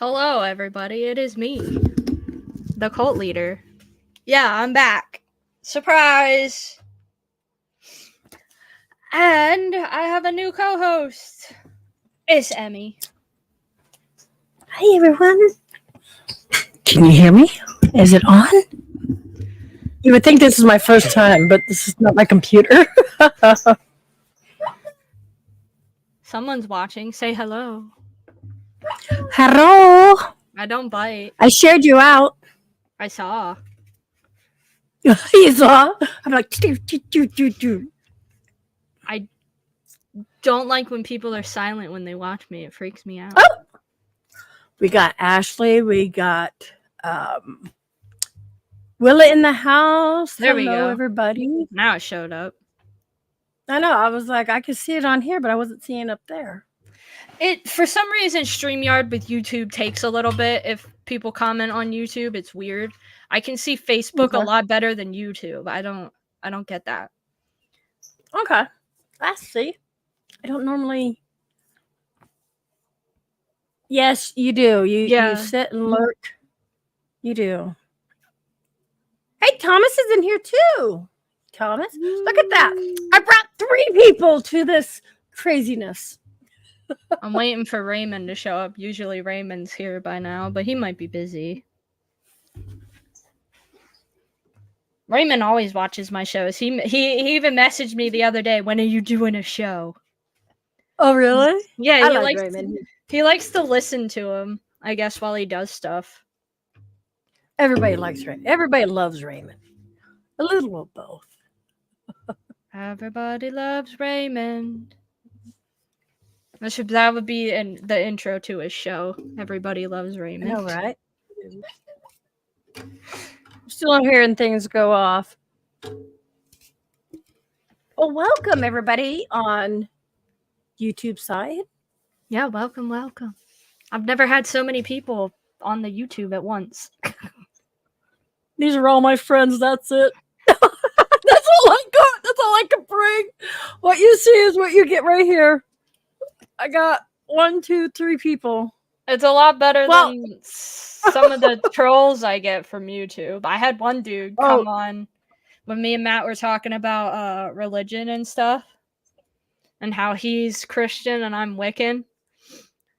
Hello, everybody. It is me, the cult leader. Yeah, I'm back. Surprise! And I have a new co-host. It's Emmy. Hi, everyone. Can you hear me? Is it on? You would think this is my first time, but this is not my computer. Someone's watching. Say hello. Hello. I don't bite. I shared you out. I saw. You saw? I'm like, do. I don't like when people are silent when they watch me. It freaks me out. Oh! We got Ashley. We got Willa in the house. There we Hello, go. everybody. Now it showed up. I know. I was like, I could see it on here, but I wasn't seeing it up there. It, for some reason, StreamYard with YouTube takes a little bit. If people comment on YouTube, it's weird. I can see Facebook a lot better than YouTube. I don't get that. Okay. I see. I don't normally. Yes, you do. You sit and lurk. You do. Hey, Thomas is in here too. Thomas, look at that. I brought 3 people to this craziness. I'm waiting for Raymond to show up. Usually Raymond's here by now, but he might be busy. Raymond always watches my shows. He even messaged me the other day, "When are you doing a show?" Oh, really? Yeah, I like Raymond. He likes to listen to him, I guess, while he does stuff. Everybody likes Raymond. Everybody loves Raymond. A little of both. Everybody loves Raymond. That would be the intro to his show. Everybody loves Raymond. All right. Still hearing things go off. Well, welcome everybody on YouTube side. Yeah, welcome. I've never had so many people on the YouTube at once. These are all my friends. That's it. That's all I got. That's all I can bring. What you see is what you get right here. I got 1, 2, 3 people. It's a lot better than some of the trolls I get from YouTube. I had one dude come on when me and Matt were talking about religion and stuff, and how he's Christian and I'm Wiccan.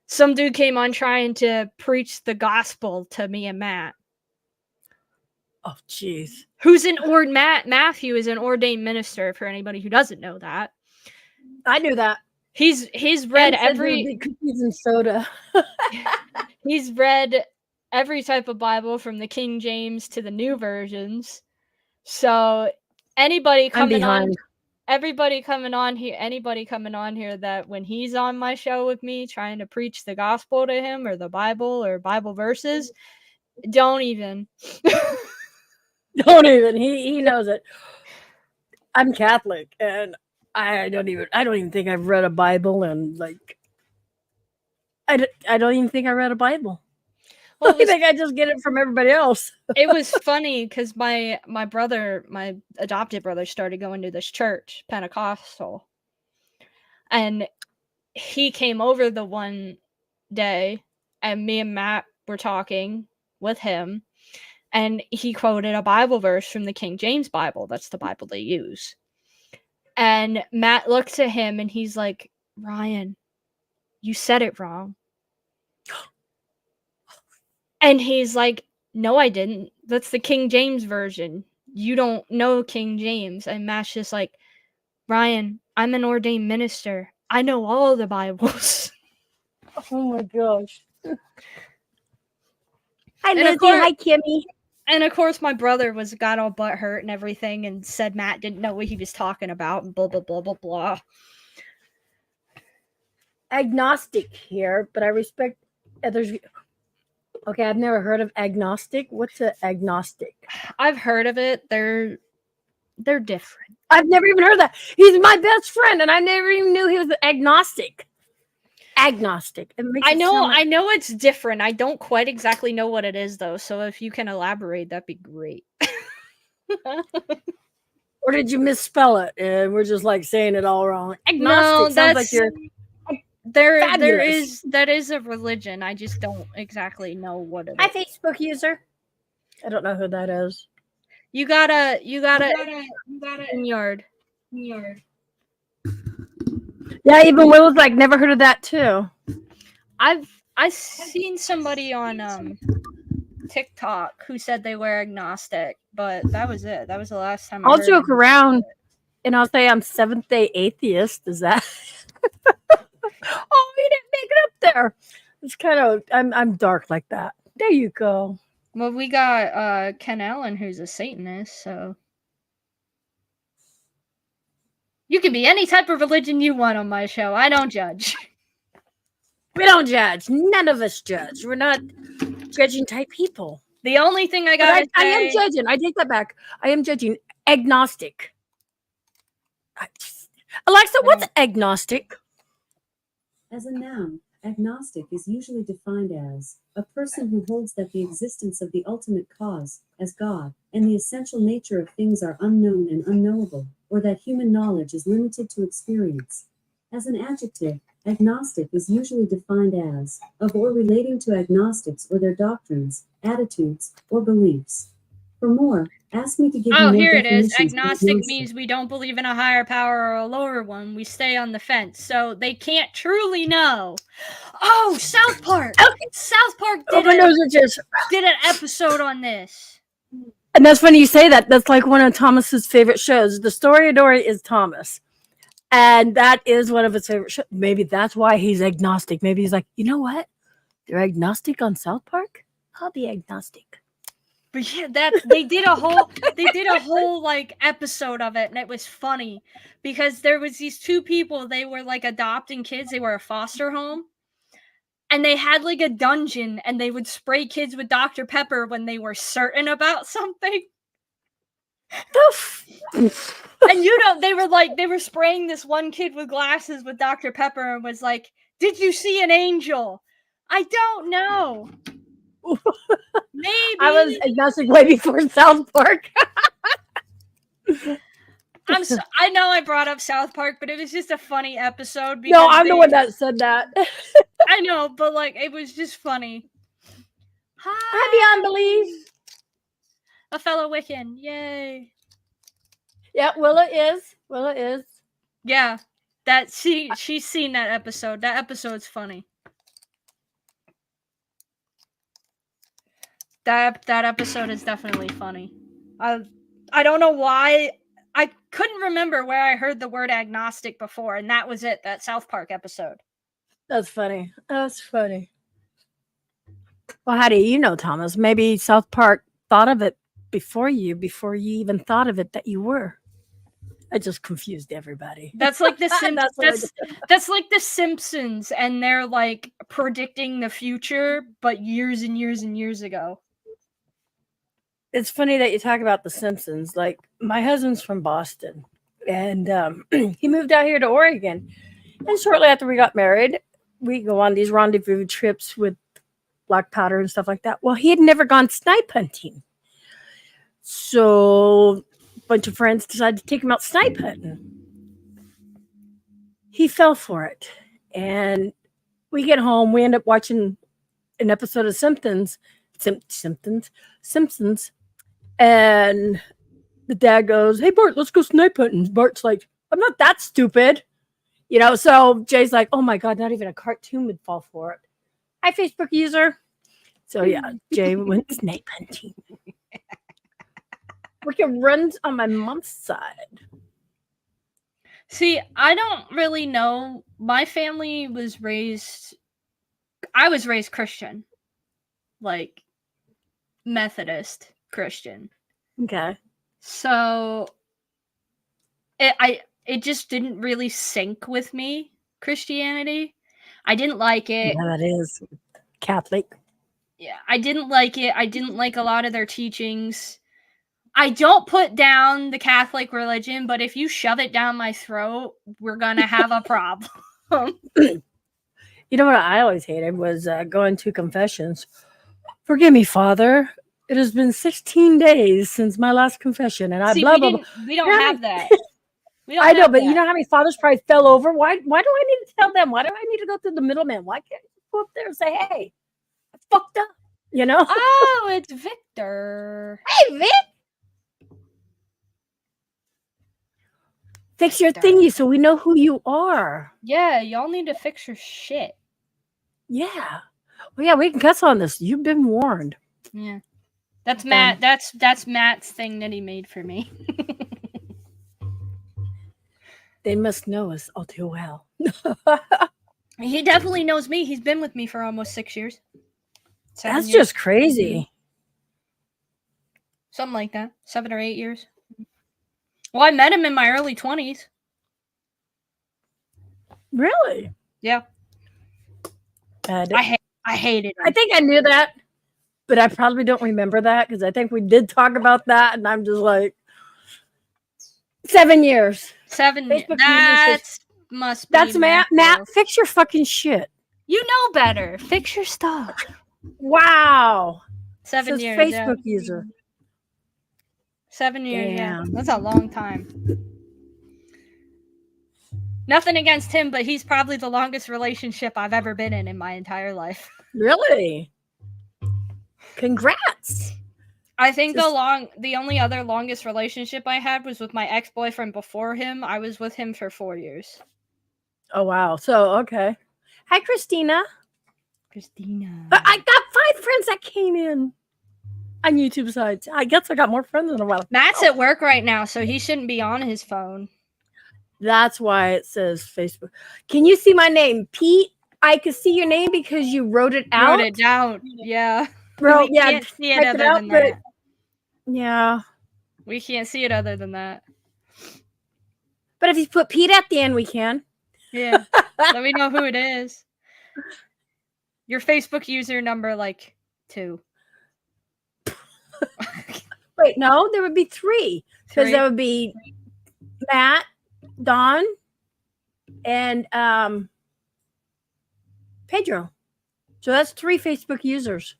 Some dude came on trying to preach the gospel to me and Matt. Oh, jeez. Matthew is an ordained minister, for anybody who doesn't know that. I knew that. He's read every cookies and soda. He's read every type of Bible from the King James to the new versions. So anybody coming on here that when he's on my show with me trying to preach the gospel to him or the Bible or Bible verses, don't even. Don't even. He knows it. I'm Catholic and I don't even think I've read a Bible, and like I don't even think I read a Bible. Well, I think I just get it from everybody else. It was funny because my adopted brother, started going to this church, Pentecostal, and he came over the one day, and me and Matt were talking with him, and he quoted a Bible verse from the King James Bible. That's the Bible they use. And Matt looked at him and he's like, "Ryan, you said it wrong." And he's like, "No, I didn't. That's the King James version. You don't know King James." And Matt's just like, "Ryan, I'm an ordained minister. I know all the Bibles." Oh my gosh. Hi, Lizzie. Hi, Kimmy. And of course, my brother got all butthurt and everything and said Matt didn't know what he was talking about and blah, blah, blah, blah, blah. Agnostic here, but I respect others. Okay, I've never heard of agnostic. What's an agnostic? I've heard of it. They're different. I've never even heard of that. He's my best friend, and I never even knew he was agnostic. Agnostic. I know it's different. I don't quite exactly know what it is though. So if you can elaborate, that'd be great. Or did you misspell it? And we're just like saying it all wrong. Agnostic sounds like you're that is a religion. I just don't exactly know what it is. Hi, Facebook user. I don't know who that is. You gotta yard. Yeah, even Will was like, never heard of that too. I've seen somebody on TikTok who said they were agnostic, but that was it. That was the last time. I'll joke around and I'll say I'm Seventh-day atheist. Is that? Oh, you didn't make it up there. It's kind of I'm dark like that. There you go. Well, we got Ken Allen, who's a Satanist, so you can be any type of religion you want on my show. I don't judge. We don't judge. None of us judge. We're not judging type people. The only thing I gotta say, I am judging. I take that back. I am judging. Agnostic. Alexa, what's agnostic? As a noun, agnostic is usually defined as a person who holds that the existence of the ultimate cause, as God, and the essential nature of things are unknown and unknowable, or that human knowledge is limited to experience. As an adjective, agnostic is usually defined as of or relating to agnostics or their doctrines, attitudes, or beliefs. For more, Ask me to give you Oh, more here it is. definitions. Agnostic means we don't believe in a higher power or a lower one. We stay on the fence. So they can't truly know. Oh, South Park. South Park Oh, my nose itches. did an episode on this. And that's funny you say that. That's like one of Thomas's favorite shows. The Story of Dory is Thomas. And that is one of his favorite shows. Maybe that's why he's agnostic. Maybe he's like, you know what? They're agnostic on South Park? I'll be agnostic. But yeah, they did a whole like episode of it, and it was funny because there was these two people, they were like adopting kids, they were a foster home. And they had like a dungeon, and they would spray kids with Dr. Pepper when they were certain about something. And they were spraying this one kid with glasses with Dr. Pepper and was like, "Did you see an angel?" I don't know. Maybe I was agnostic way before South Park. I know I brought up South Park, but it was just a funny episode. No, I'm the one that said that. I know, but like it was just funny. Hi, Beyond Belief. A fellow Wiccan, yay! Yeah, Willa is. Yeah, she's seen that episode. That episode's funny. That episode is definitely funny. I don't know why. I couldn't remember where I heard the word agnostic before, and that was it. That South Park episode. That's funny. That's funny. Well, how do you know, Thomas? Maybe South Park thought of it before you even thought of it that you were. I just confused everybody. That's like the that's like the Simpsons, and they're like predicting the future, but years and years and years ago. It's funny that you talk about the Simpsons. Like, my husband's from Boston, and he moved out here to Oregon. And shortly after we got married, we go on these rendezvous trips with black powder and stuff like that. Well, he had never gone snipe hunting. So a bunch of friends decided to take him out snipe hunting. He fell for it. And we get home, we end up watching an episode of Simpsons. And the dad goes, "Hey, Bart, let's go snipe hunting." Bart's like, "I'm not that stupid." You know, so Jay's like, "Oh my God, not even a cartoon would fall for it." Hi, Facebook user. So yeah, Jay went snipe hunting. Wiccan runs on my mom's side. See, I don't really know. My family was raised... I was raised Christian. Like, Methodist Christian. Okay. So, it just didn't really sync with me, Christianity. I didn't like it. Yeah, that is Catholic. Yeah, I didn't like it. I didn't like a lot of their teachings. I don't put down the Catholic religion, but if you shove it down my throat, we're gonna have a problem. You know what I always hated was going to confessions. "Forgive me, Father. It has been 16 days since my last confession, and See, blah blah blah." we don't have that. I know, but you know how many fathers probably fell over? Why do I need to tell them? Why do I need to go through the middleman? Why can't you go up there and say, "Hey, I fucked up," you know? Oh, it's Victor. Hey, Vic. Fix your thingy so we know who you are. Yeah, y'all need to fix your shit. Yeah. Well, yeah, we can cuss on this. You've been warned. Yeah. That's Matt. That's Matt's thing that he made for me. They must know us all too well. He definitely knows me. He's been with me for almost 6 years. That's just crazy. Something like that. 7 or 8 years. Well, I met him in my early 20s. Really? Yeah. I hated him. I think I knew that, but I probably don't remember that because I think we did talk about that, and I'm just like, 7 years. 7 years. That's Matt. Matt, fix your fucking shit. You know better. Fix your stuff. Wow. 7 years. Facebook user. 7 years. Damn. Yeah, that's a long time. Nothing against him, but he's probably the longest relationship I've ever been in my entire life. Really? Congrats. I think Just- the only other longest relationship I had was with my ex-boyfriend before him. I was with him for 4 years. Oh wow. So okay. Hi, Christina. Christina. I got 5 friends that came in on YouTube sides. I guess I got more friends in a while. Matt's at work right now, so he shouldn't be on his phone. That's why it says Facebook. Can you see my name, Pete? I could see your name because you wrote it out. Wrote it down. Yeah. Bro, We can't see it type other than but that. yeah. We can't see it other than that. But if you put Pete at the end, we can. Yeah. Let me know who it is. Your Facebook user number, like 2. Wait, no, there would be 3 because 3? there would be Matt, Don, and Pedro. So that's 3 Facebook users.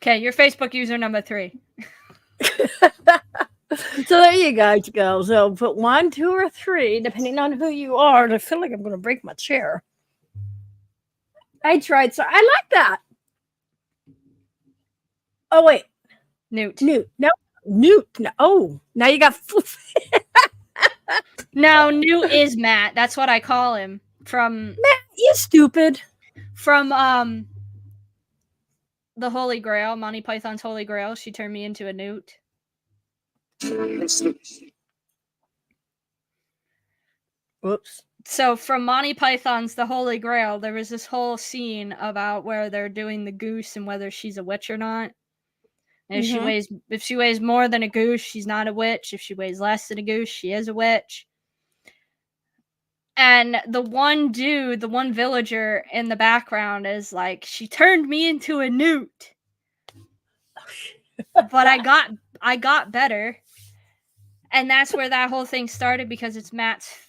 Okay, your Facebook user number 3. So there you guys go. So put 1, 2, or 3, depending on who you are. And I feel like I'm going to break my chair. I tried. So I like that. Oh, wait. Newt. Newt. No. Newt. No. Oh, now you got. No, Newt is Matt. That's what I call him. From You stupid. From the Holy Grail, Monty Python's Holy Grail. She turned me into a newt. Whoops. So from Monty Python's The Holy Grail, there was this whole scene about where they're doing the goose and whether she's a witch or not. And if she weighs more than a goose, she's not a witch. If she weighs less than a goose, she is a witch. And the one dude, the one villager in the background is like, she turned me into a newt. But I got better. And that's where that whole thing started, because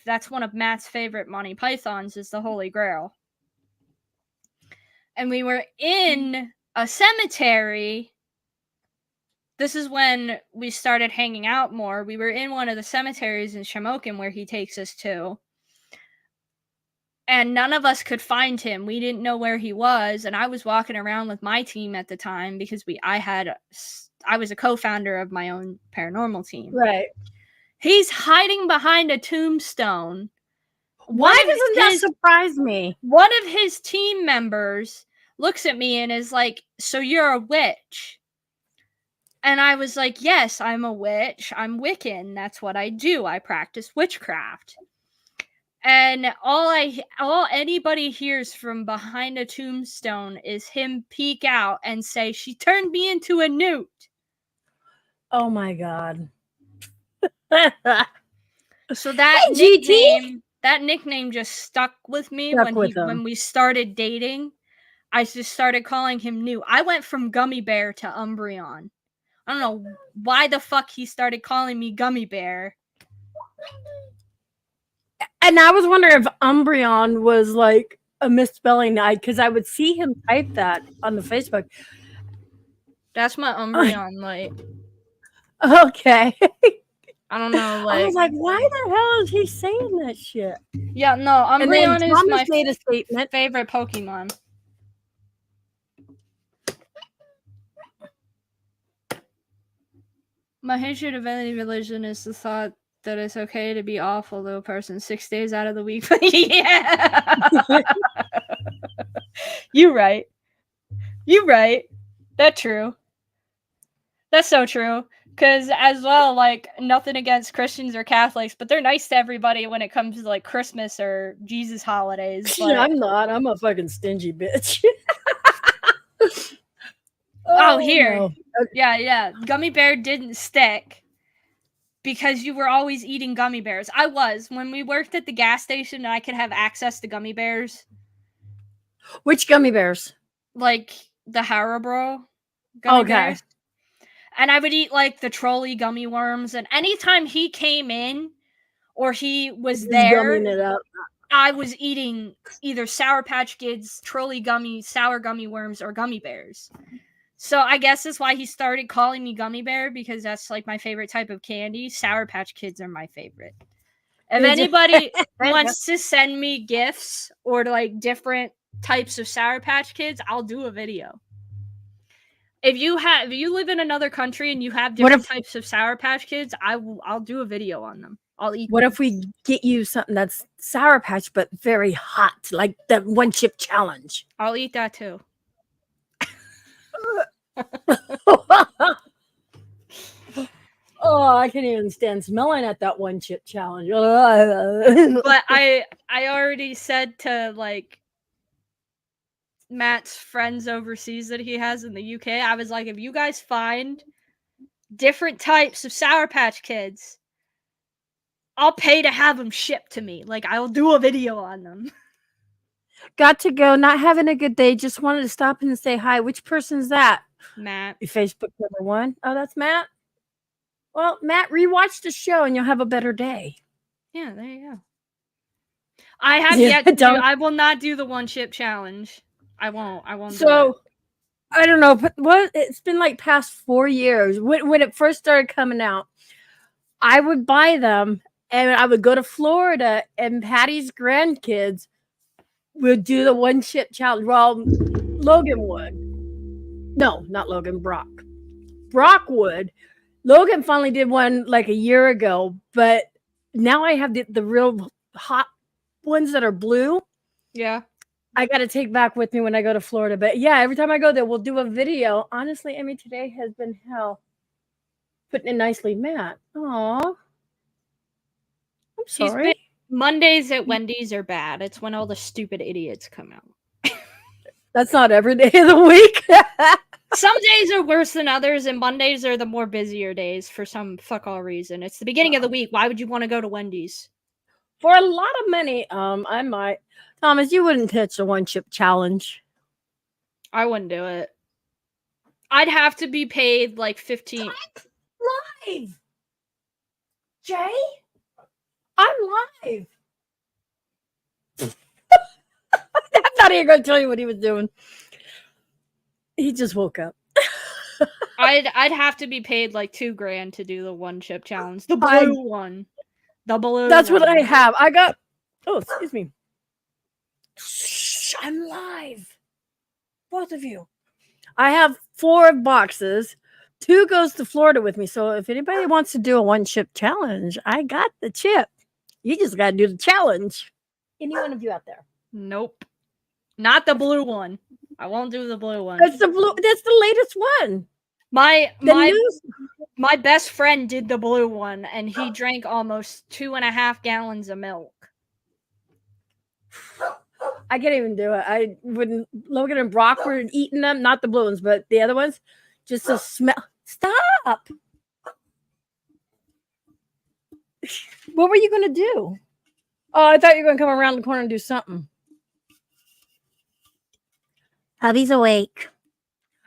that's one of Matt's favorite Monty Pythons, is the Holy Grail. And we were in a cemetery. This is when we started hanging out more. We were in one of the cemeteries in Shamokin where he takes us to. And none of us could find him. We didn't know where he was. And I was walking around with my team at the time because I was a co-founder of my own paranormal team. Right. He's hiding behind a tombstone. Why doesn't that surprise me? One of his team members looks at me and is like, "So you're a witch?" And I was like, "Yes, I'm a witch. I'm Wiccan. That's what I do. I practice witchcraft." And all anybody hears from behind a tombstone is him peek out and say, "She turned me into a newt." Oh my God. So that nickname just stuck with me when we started dating. I just started calling him Newt. I went from Gummy Bear to Umbreon. I don't know why the fuck he started calling me Gummy Bear. And I was wondering if Umbreon was like a misspelling, because I would see him type that on the Facebook. That's my Umbreon light. Okay. I don't know. I was like, why the hell is he saying that shit? Yeah, no, Umbreon is my made a statement. favorite Pokemon. My hatred of any religion is the thought that it's okay to be awful to a person 6 days out of the week. Yeah. You right. That's true. That's so true. Because as well, like, nothing against Christians or Catholics, but they're nice to everybody when it comes to like Christmas or Jesus holidays. But... I'm not. I'm a fucking stingy bitch. Here. No. Yeah. Gummy Bear didn't stick because you were always eating gummy bears. I was. When we worked at the gas station and I could have access to gummy bears. Which gummy bears? Like the Haribo gummy bears. And I would eat like the trolley gummy worms. And anytime he came in or he was there, gumming it up. I was eating either Sour Patch Kids, trolley gummy, sour gummy worms, or gummy bears. So I guess that's why he started calling me Gummy Bear, because that's like my favorite type of candy. Sour Patch Kids are my favorite. If anybody wants to send me gifts or like different types of Sour Patch Kids, I'll do a video. If you live in another country and you have different types of Sour Patch Kids, I'll do a video on them. I'll eat. What if we get you something that's Sour Patch but very hot, like the one chip challenge? I'll eat that too. Oh, I can't even stand smelling at that one chip challenge. But I already said to like Matt's friends overseas that he has in the UK, I was like, if you guys find different types of Sour Patch Kids, I'll pay to have them shipped to me. Like, I'll do a video on them. Got to go. Not having a good day. Just wanted to stop and say hi. Which person's that? Matt. Facebook number 1. Oh, that's Matt. Well, Matt, rewatch the show and you'll have a better day. Yeah, there you go. I have yet to do. I will not do the one chip challenge. I won't. So, do it. I don't know. But it's been like past 4 years when it first started coming out. I would buy them and I would go to Florida and Patty's grandkids would do the one chip challenge. Well, Logan would. No, not Logan. Brock. Brock would. Logan finally did one like a year ago, but now I have the real hot ones that are blue. Yeah. I got to take back with me when I go to Florida. But yeah, every time I go there, we'll do a video. Honestly, Emmy, today has been hell. Putting it nicely, Matt. Aw. I'm sorry. Mondays at Wendy's are bad. It's when all the stupid idiots come out. That's not every day of the week. Some days are worse than others, and Mondays are the more busier days for some fuck all reason. It's the beginning of the week. Why would you want to go to Wendy's? For a lot of money, I might. Thomas, you wouldn't pitch a one chip challenge. I wouldn't do it. I'd have to be paid like 15. Live, Jay. I'm live. I'm not even going to tell you what he was doing. He just woke up. I'd have to be paid like $2,000 to do the one chip challenge. The blue one. The blue. That's what I have. I got. Oh, excuse me. Shh, I'm live. Both of you. I have 4 boxes. 2 goes to Florida with me. So if anybody wants to do a one chip challenge, I got the chip. You just got to do the challenge. Any one of you out there? Nope. Not the blue one. I won't do the blue one. That's the blue. That's the latest one. My best friend did the blue one, and he drank almost 2.5 gallons of milk. I can't even do it. I wouldn't. Logan and Brock were eating them, not the blue ones, but the other ones. Just to smell. Stop. What were you going to do? Oh, I thought you were going to come around the corner and do something. Hubby's awake.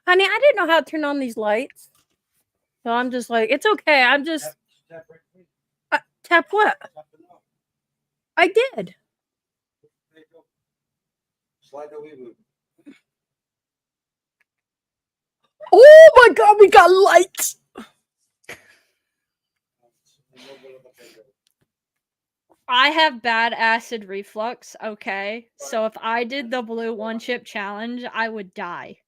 Honey, I didn't know how to turn on these lights. So I'm just like, it's okay. I'm just... Tap what? I did. Slide the Ouija. Oh my God, we got lights. I have bad acid reflux, okay? So if I did the blue one chip challenge, I would die.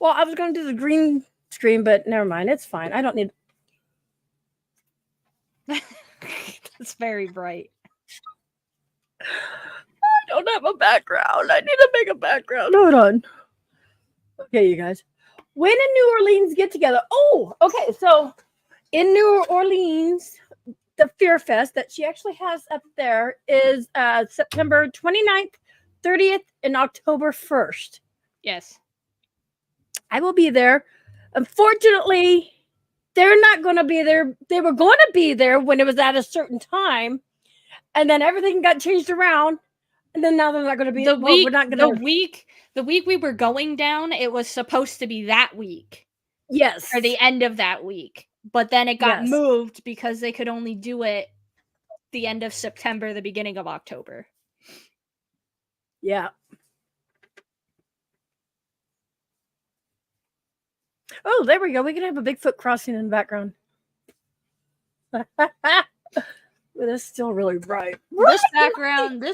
Well, I was going to do the green screen, but never mind. It's fine. I don't need... It's very bright. I don't have a background. I need to make a background. Hold on. Okay, you guys. When in New Orleans get together? Oh, okay. So in New Orleans, the Fear Fest that she actually has up there is September 29th, 30th, and October 1st. Yes. I will be there. Unfortunately, they're not going to be there. They were going to be there when it was at a certain time, and then everything got changed around, and then now they're not going to be. The week we were going down, it was supposed to be that week. Yes. Or the end of that week. But then it got moved because they could only do it the end of September, the beginning of October. Yeah. Oh, there we go. We can have a Bigfoot crossing in the background. But it's still really bright. This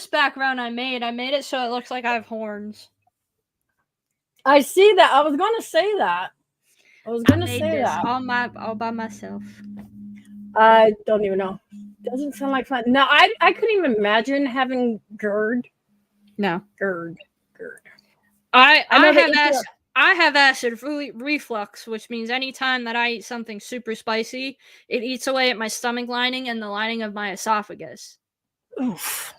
background I made it so it looks like I have horns. I see that. I was gonna say that. I was I gonna made say this that. all by myself. I don't even know. Doesn't sound like fun. No, I couldn't even imagine having GERD. No. GERD. I know have that I have acid reflux, which means anytime that I eat something super spicy, it eats away at my stomach lining and the lining of my esophagus. Oof.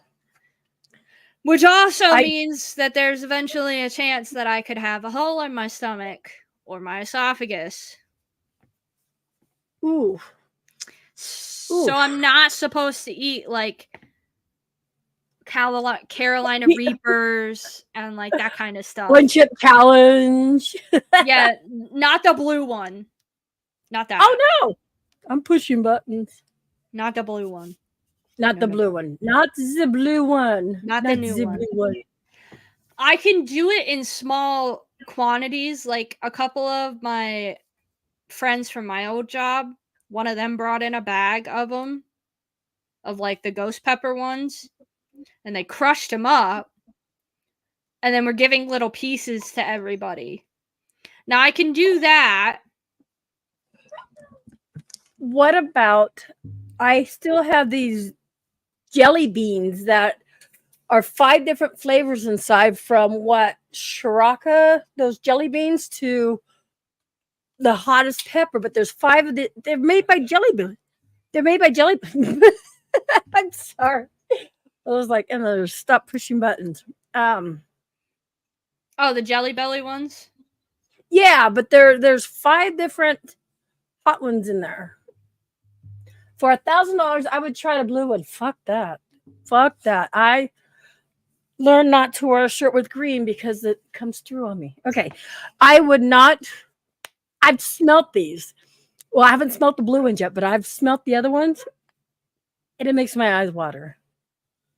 Which also means that there's eventually a chance that I could have a hole in my stomach or my esophagus. Ooh. So I'm not supposed to eat like Carolina Reapers and like that kind of stuff. One chip challenge. Yeah, not the blue one. Not that. Oh no! I'm pushing buttons. Not the blue one. Not the blue one. Not the blue one. Not the new one. Blue one. I can do it in small quantities. Like a couple of my friends from my old job, one of them brought in a bag of them, of like the ghost pepper ones, and they crushed them up, and then we're giving little pieces to everybody. Now I can do that. What about, I still have these jelly beans that are 5 different flavors inside, from what Shiraka, those jelly beans, to the hottest pepper, but there's 5 of the, they're made by jelly beans. They're made by jelly beans. I'm sorry. I was like, Emma, stop pushing buttons. Oh, the Jelly Belly ones? Yeah, but there's 5 different hot ones in there. For $1,000, I would try the blue one. Fuck that. Fuck that. I learned not to wear a shirt with green because it comes through on me. Okay. I would not. I've smelt these. Well, I haven't smelt the blue ones yet, but I've smelt the other ones, and it makes my eyes water.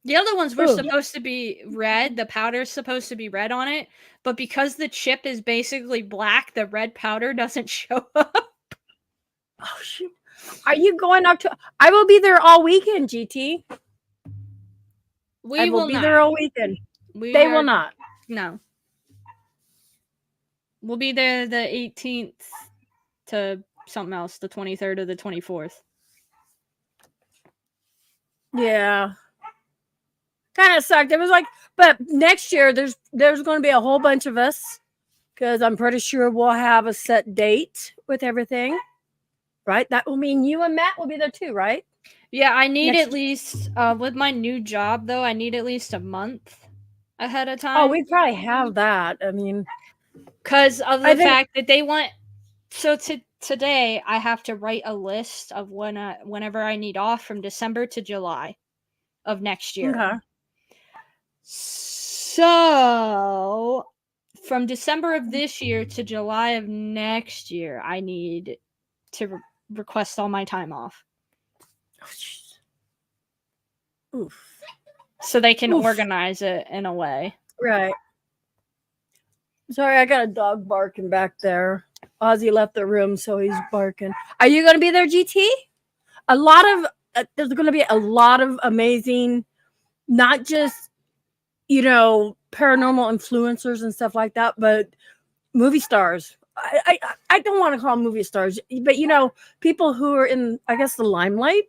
The other ones were supposed to be red. The powder's supposed to be red on it, but because the chip is basically black, the red powder doesn't show up. Oh shoot! Are you going up to? I will be there all weekend, GT. I will be there all weekend. They will not. No. We'll be there the 18th to something else, the 23rd or the 24th. Yeah. Kind of sucked. It was like, but next year there's going to be a whole bunch of us, because I'm pretty sure we'll have a set date with everything. Right? That will mean you and Matt will be there too, right? Yeah, I need at least, with my new job though, I need at least a month ahead of time. Oh, we probably have that. I mean, because of the fact that they want. So today I have to write a list of whenever I need off from December to July of next year. Okay. So from December of this year to July of next year, I need to request all my time off. Oof. So they can organize it in a way. Right. Sorry, I got a dog barking back there. Ozzy left the room, so he's barking. Are you going to be there, GT? There's going to be a lot of amazing, not just, paranormal influencers and stuff like that, but movie stars. I don't want to call them movie stars, but people who are in, I guess, the limelight.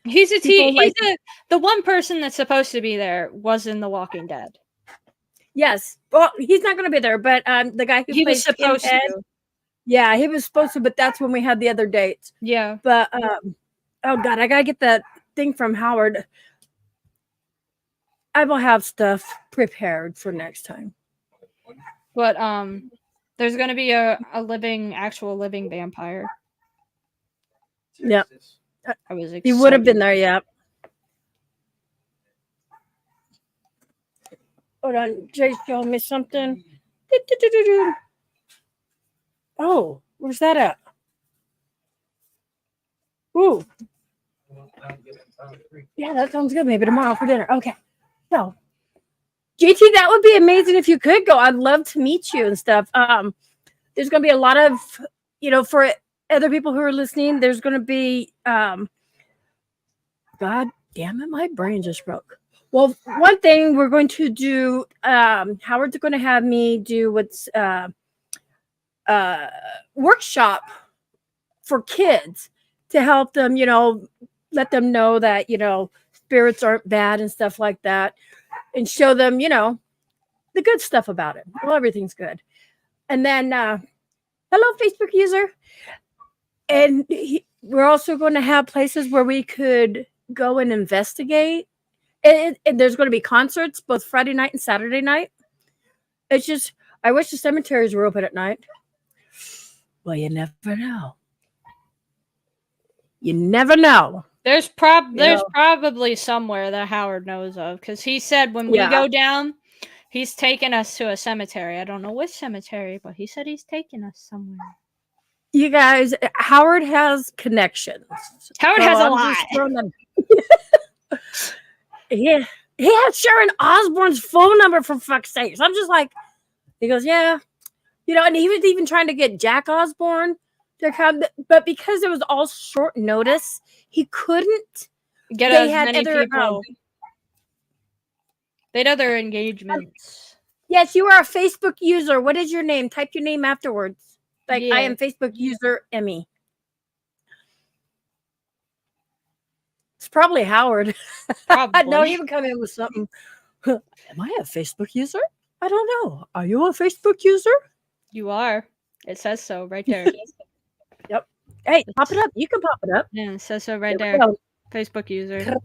The one person that's supposed to be there was in The Walking Dead. Yes. Well, he's not going to be there, but the guy who was supposed to. Yeah, he was supposed to, but that's when we had the other dates. Yeah. But oh God, I gotta get that thing from Howard. I will have stuff prepared for next time. But there's gonna be a actual living vampire. Yeah. I was excited. He would have been there, yeah. Hold on, Jay's showing me something. Oh, where's that at? Ooh. Yeah, that sounds good. Maybe tomorrow for dinner. Okay. So, JT, that would be amazing if you could go. I'd love to meet you and stuff. There's going to be a lot of, for other people who are listening, there's going to be, God damn it, my brain just broke. Well, one thing we're going to do, Howard's going to have me do what's workshop for kids to help them, let them know that, spirits aren't bad and stuff like that, and show them, the good stuff about it. Well, everything's good. And then, hello, Facebook user. And we're also going to have places where we could go and investigate. And there's going to be concerts both Friday night and Saturday night. It's just, I wish the cemeteries were open at night. Well, you never know. You never know. There's probably somewhere that Howard knows of, because he said when we go down, he's taking us to a cemetery. I don't know which cemetery, but he said he's taking us somewhere. You guys, Howard has connections. Howard has a lot. Yeah, he has Sharon Osbourne's phone number, for fuck's sakes. I'm just like, he goes, yeah, and he was even trying to get Jack Osbourne to come, but because it was all short notice, he couldn't get as many people. They had other engagements. Yes, you are a Facebook user. What is your name? Type your name afterwards. I am Facebook user Emmy. It's probably Howard. Probably. No, he would come in with something. Am I a Facebook user? I don't know. Are you a Facebook user? You are. It says so right there. Yep. Hey, pop it up. You can pop it up. Yeah, it says so right there. Facebook user.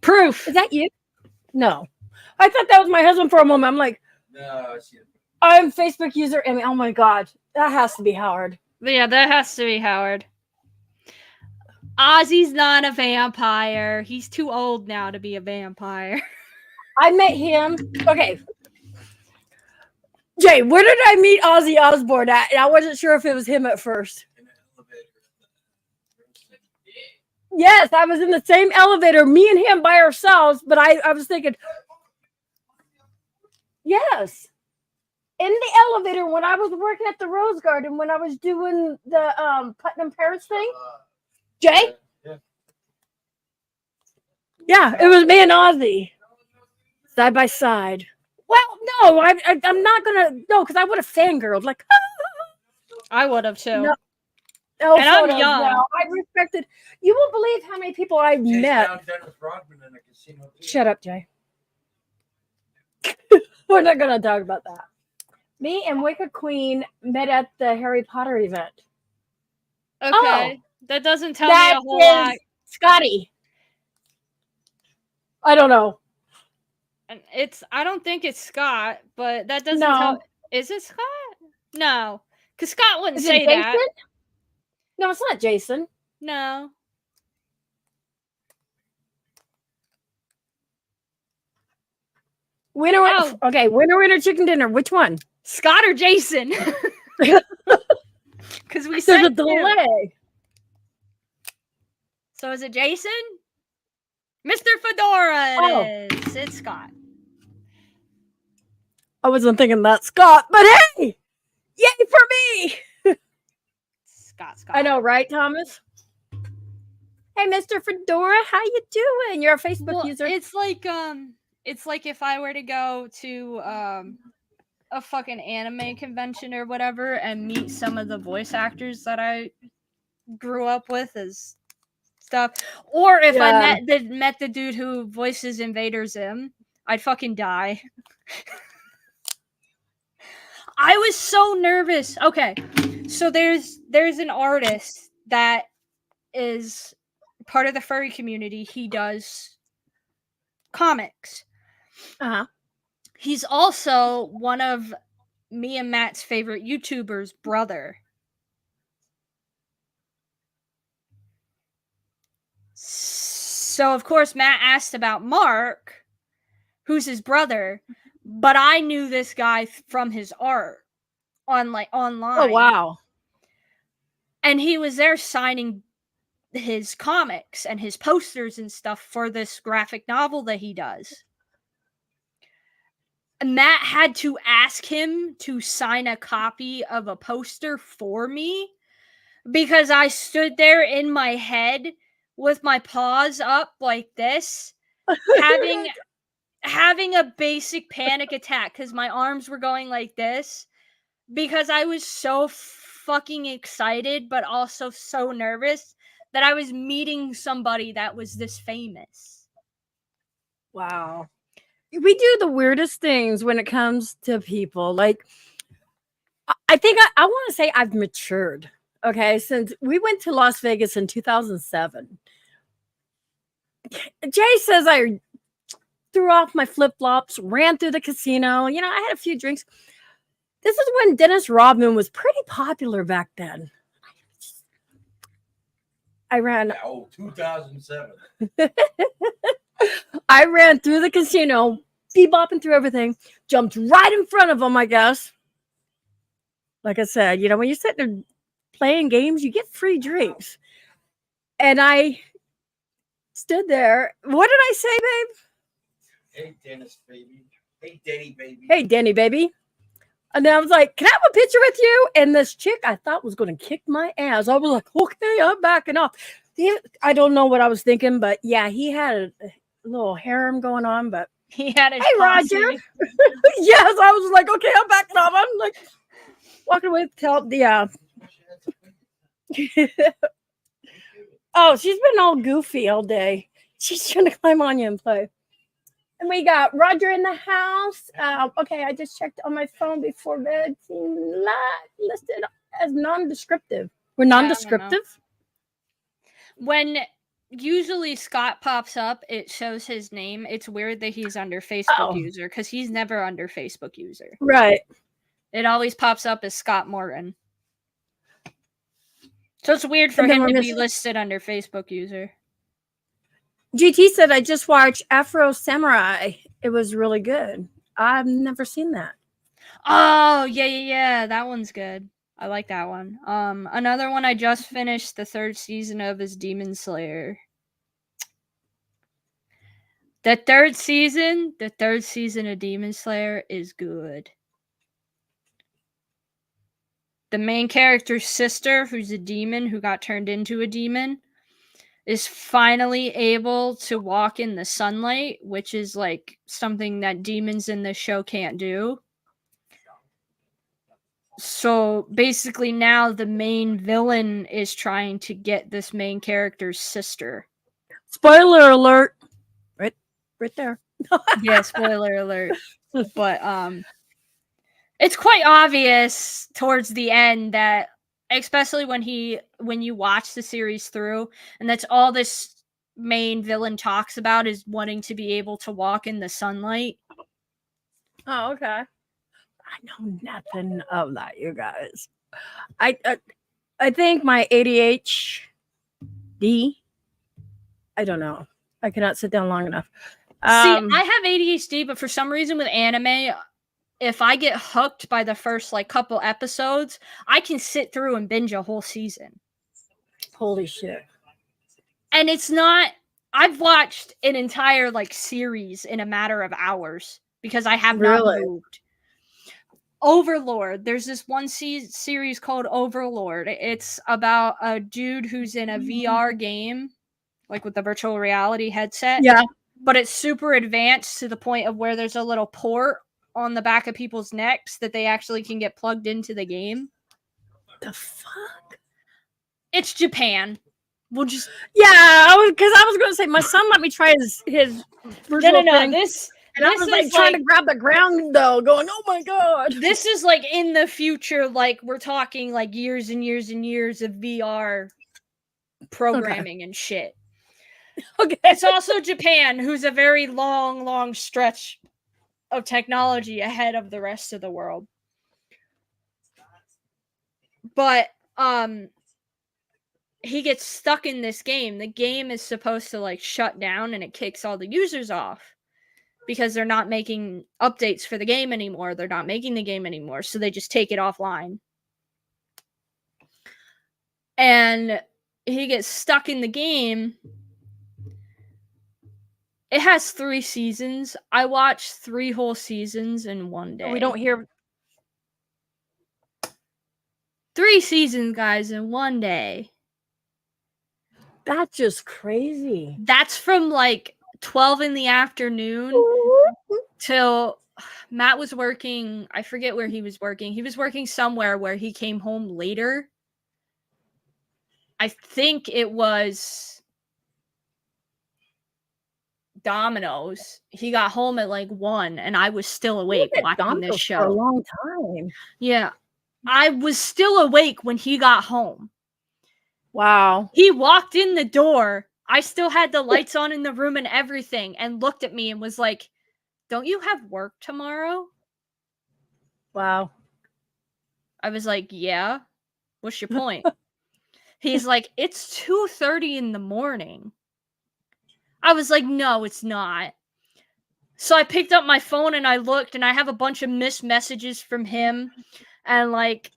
Proof. Is that you? No. I thought that was my husband for a moment. I'm like, no, I'm Facebook user Emmy. Oh my God. That has to be Howard. Yeah, that has to be Howard. Ozzy's not a vampire. He's too old now to be a vampire. I met him. Okay. Jay, where did I meet Ozzy Osbourne at? And I wasn't sure if it was him at first. Yes, I was in the same elevator, me and him by ourselves, but I was thinking, yes. In the elevator when I was working at the Rose Garden, when I was doing the Putnam Paris thing. Jay? Yeah, it was me and Ozzy. Side by side. Well, no, I'm not gonna because I would have fangirled like. I would have too. No, and I'm young. Now. I respected. You won't believe how many people I've met. Shut up, Jay. We're not gonna talk about that. Me and Wicked Queen met at the Harry Potter event. Okay, that doesn't tell me a whole lot. Scotty. I don't know. And I don't think it's Scott, but that doesn't tell. Is it Scott? No, because Scott wouldn't say that. No, it's not Jason. No. Winner, chicken dinner. Which one? Scott or Jason? Because we said there's a delay. So is it Jason? Mr. Fedora is. It's Scott. I wasn't thinking that Scott, but hey! Yay for me! Scott. I know, right, Thomas? Hey, Mr. Fedora, how you doing? You're a Facebook user. It's like if I were to go to a fucking anime convention or whatever and meet some of the voice actors that I grew up with as stuff, or if I met the dude who voices Invader Zim, I'd fucking die. I was so nervous. Okay, so there's an artist that is part of the furry community. He does comics. He's also one of me and Matt's favorite YouTubers' brother. So, of course, Matt asked about Mark, who's his brother, but I knew this guy from his art online. Oh, wow. And he was there signing his comics and his posters and stuff for this graphic novel that he does. Matt had to ask him to sign a copy of a poster for me because I stood there in my head with my paws up like this, having a basic panic attack because my arms were going like this, because I was so fucking excited, but also so nervous that I was meeting somebody that was this famous. Wow. We do the weirdest things when it comes to people. Like, I think I want to say I've matured. Okay. Since we went to Las Vegas in 2007. Jay says I threw off my flip flops, ran through the casino. You know, I had a few drinks. This is when Dennis Rodman was pretty popular back then. I ran. Oh, 2007. I ran through the casino, bebopping through everything, jumped right in front of him, I guess. Like I said, you know, when you're sitting there playing games, you get free drinks. And I stood there. What did I say, babe? Hey, Dennis, baby. Hey, Denny, baby. Hey, Denny, baby. And then I was like, can I have a picture with you? And this chick I thought was going to kick my ass. I was like, okay, I'm backing off. I don't know what I was thinking, but yeah, he had a little harem going on, but He had his hey, posse. Roger. Yes, I was like, okay, I'm backing off. I'm like walking away to tell, yeah. Oh, she's been all goofy all day. She's trying to climb on you and play. And we got Roger in the house. Okay, I just checked on my phone before bed. Listed as non-descriptive. We're non-descriptive? When usually Scott pops up, it shows his name. It's weird that he's under Facebook user because he's never under Facebook user. Right. It always pops up as Scott Morgan. So it's weird for him to be listed under Facebook user. GT said, I just watched Afro Samurai. It was really good. I've never seen that. Oh, yeah. That one's good. I like that one. Another one I just finished the 3rd season of is Demon Slayer. The third season of Demon Slayer is good. The main character's sister, who's a demon who got turned into a demon, is finally able to walk in the sunlight, which is like something that demons in this show can't do. So basically now the main villain is trying to get this main character's sister. Spoiler alert. Right there. Yeah, spoiler alert. But it's quite obvious towards the end that, especially when you watch the series through, and that's all this main villain talks about is wanting to be able to walk in the sunlight. Oh, okay. I know nothing of that, you guys. I think my ADHD. I don't know. I cannot sit down long enough. See, I have ADHD, but for some reason with anime, if I get hooked by the first like couple episodes, I can sit through and binge a whole season. Holy shit. And it's not, I've watched an entire like series in a matter of hours because I have not moved. Overlord. There's this one series called Overlord. It's about a dude who's in a VR game, like with the virtual reality headset. Yeah. But it's super advanced to the point of where there's a little port on the back of people's necks that they actually can get plugged into the game. The fuck? It's Japan. We'll just I was going to say my son let me try his virtual thing. This and I was like trying to grab the ground though, going, oh my god. This is like in the future, like we're talking like years and years and years of VR programming and shit. Okay. It's also Japan, who's a very long stretch of technology ahead of the rest of the world. But he gets stuck in this game. The game is supposed to like shut down and it kicks all the users off because they're not making updates for the game anymore. They're not making the game anymore, so they just take it offline. And he gets stuck in the game. It has 3 seasons. I watched 3 whole seasons in one day. We don't hear 3 seasons, guys, in one day. That's just crazy. That's from like 12 in the afternoon till Matt was working, I forget where he was working. He was working somewhere where he came home later. I think it was Domino's. He got home at like 1 and I was still awake watching this show. For a long time. Yeah. I was still awake when he got home. Wow. He walked in the door. I still had the lights on in the room and everything, and looked at me and was like, "Don't you have work tomorrow?" Wow. I was like, "Yeah. What's your point?" He's like, "It's 2:30 in the morning." I was like, "No, it's not." So I picked up my phone and I looked, and I have a bunch of missed messages from him, and like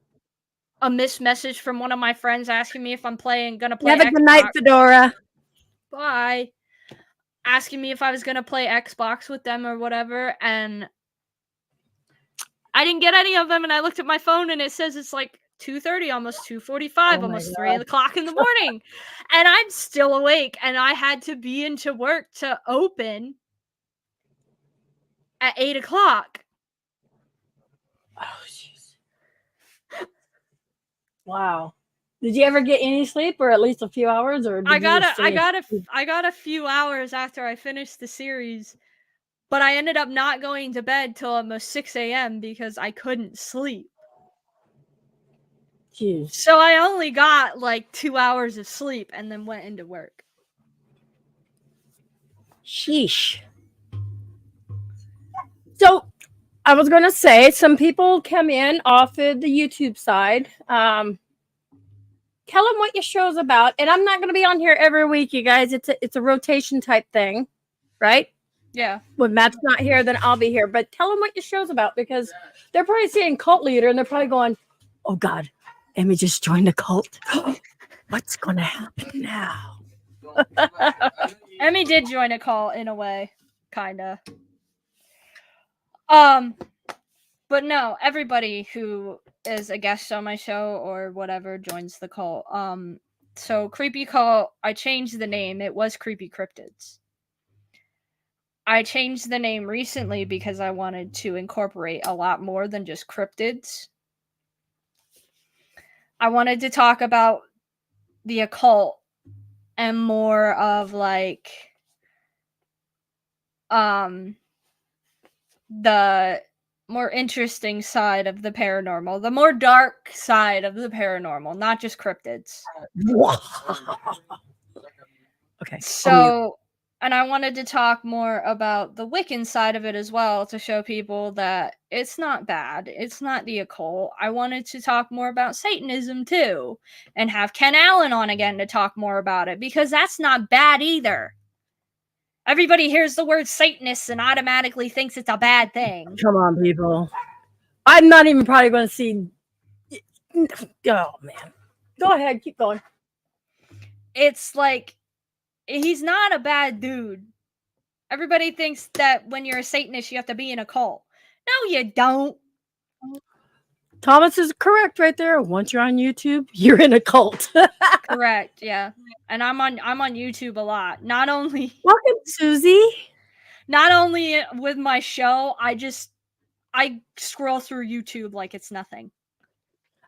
a missed message from one of my friends asking me if I'm gonna play Have a good night, Xbox. Fedora. Bye. Asking me if I was gonna play Xbox with them or whatever, and I didn't get any of them. And I looked at my phone, and it says it's like 2:30, almost 2:45, almost 3 o'clock in the morning, and I'm still awake. And I had to be into work to open at 8 o'clock. Oh, jeez. Wow. Did you ever get any sleep, or at least a few hours, or I got a few hours after I finished the series, but I ended up not going to bed till almost 6 a.m. because I couldn't sleep. Jeez. So I only got like 2 hours of sleep and then went into work. Sheesh. So I was going to say, some people come in off of the YouTube side. Tell them what your show's about. And I'm not going to be on here every week, you guys. It's a rotation type thing, right? Yeah. When Matt's not here, then I'll be here. But tell them what your show's about, because they're probably seeing cult leader and they're probably going, "Oh God, Emmy just joined a cult. What's going to happen now?" Emmy did join a cult in a way, kinda. But no, everybody who is a guest on my show or whatever joins the cult. So Creepy Cult, I changed the name. It was Creepy Cryptids. I changed the name recently because I wanted to incorporate a lot more than just cryptids. I wanted to talk about the occult and more of like the more interesting side of the paranormal, the more dark side of the paranormal, not just cryptids. Okay. So, and I wanted to talk more about the Wiccan side of it as well, to show people that it's not bad. It's not the occult. I wanted to talk more about Satanism too, and have Ken Allen on again to talk more about it, because that's not bad either. Everybody hears the word Satanist and automatically thinks it's a bad thing. Come on, people. I'm not even probably going to see. Oh, man. Go ahead. Keep going. It's like, he's not a bad dude. Everybody thinks that when you're a Satanist, you have to be in a cult. No, you don't. Thomas is correct right there. Once you're on YouTube, you're in a cult. Correct, yeah. And I'm on YouTube a lot. Not only Welcome, Susie. Not only with my show, I scroll through YouTube like it's nothing.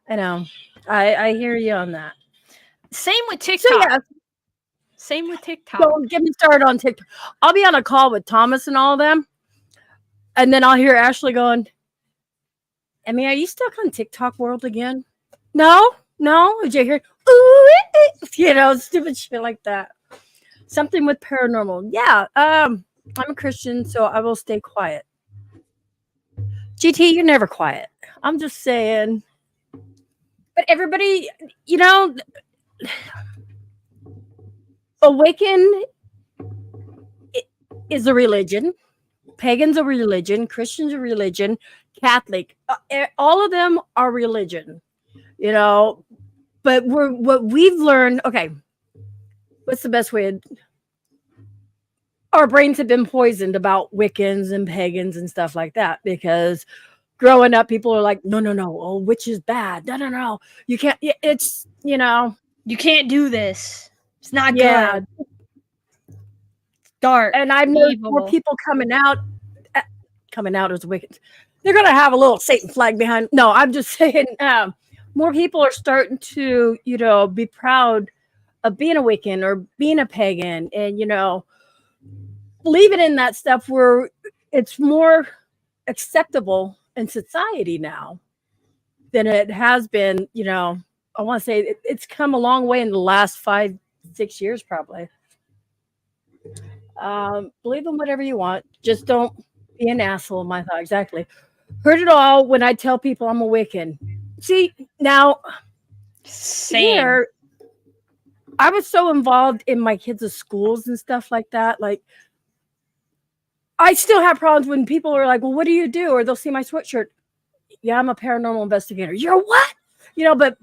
I know. I hear you on that. Same with TikTok. So, yeah. Same with TikTok. Don't get me started on TikTok. I'll be on a call with Thomas and all of them, and then I'll hear Ashley going, "Emmy, are you stuck on TikTok world again?" No. Did you hear? Ooh, stupid shit like that. Something with paranormal. Yeah. I'm a Christian, so I will stay quiet. GT, you're never quiet. I'm just saying. But everybody, a Wiccan is a religion. Pagans are religion. Christians are religion. Catholic. All of them are religion. But what we've learned, okay, what's the best way? Our brains have been poisoned about Wiccans and pagans and stuff like that, because growing up, people are like, no, oh, witch is bad. No, you can't, it's, you can't do this. It's not good. It's dark. And I've noticed more people coming out. coming out as Wiccan. They're going to have a little Satan flag behind. No, I'm just saying more people are starting to, be proud of being a Wiccan or being a pagan and, believing in that stuff where it's more acceptable in society now than it has been, I want to say it's come a long way in the last 5-6 years, probably. Believe in whatever you want. Just don't be an asshole. My thought, exactly. Heard it all when I tell people I'm a Wiccan. See, now, Same. I was so involved in my kids' schools and stuff like that. Like, I still have problems when people are like, well, what do you do? Or they'll see my sweatshirt. Yeah, I'm a paranormal investigator. You're what? But a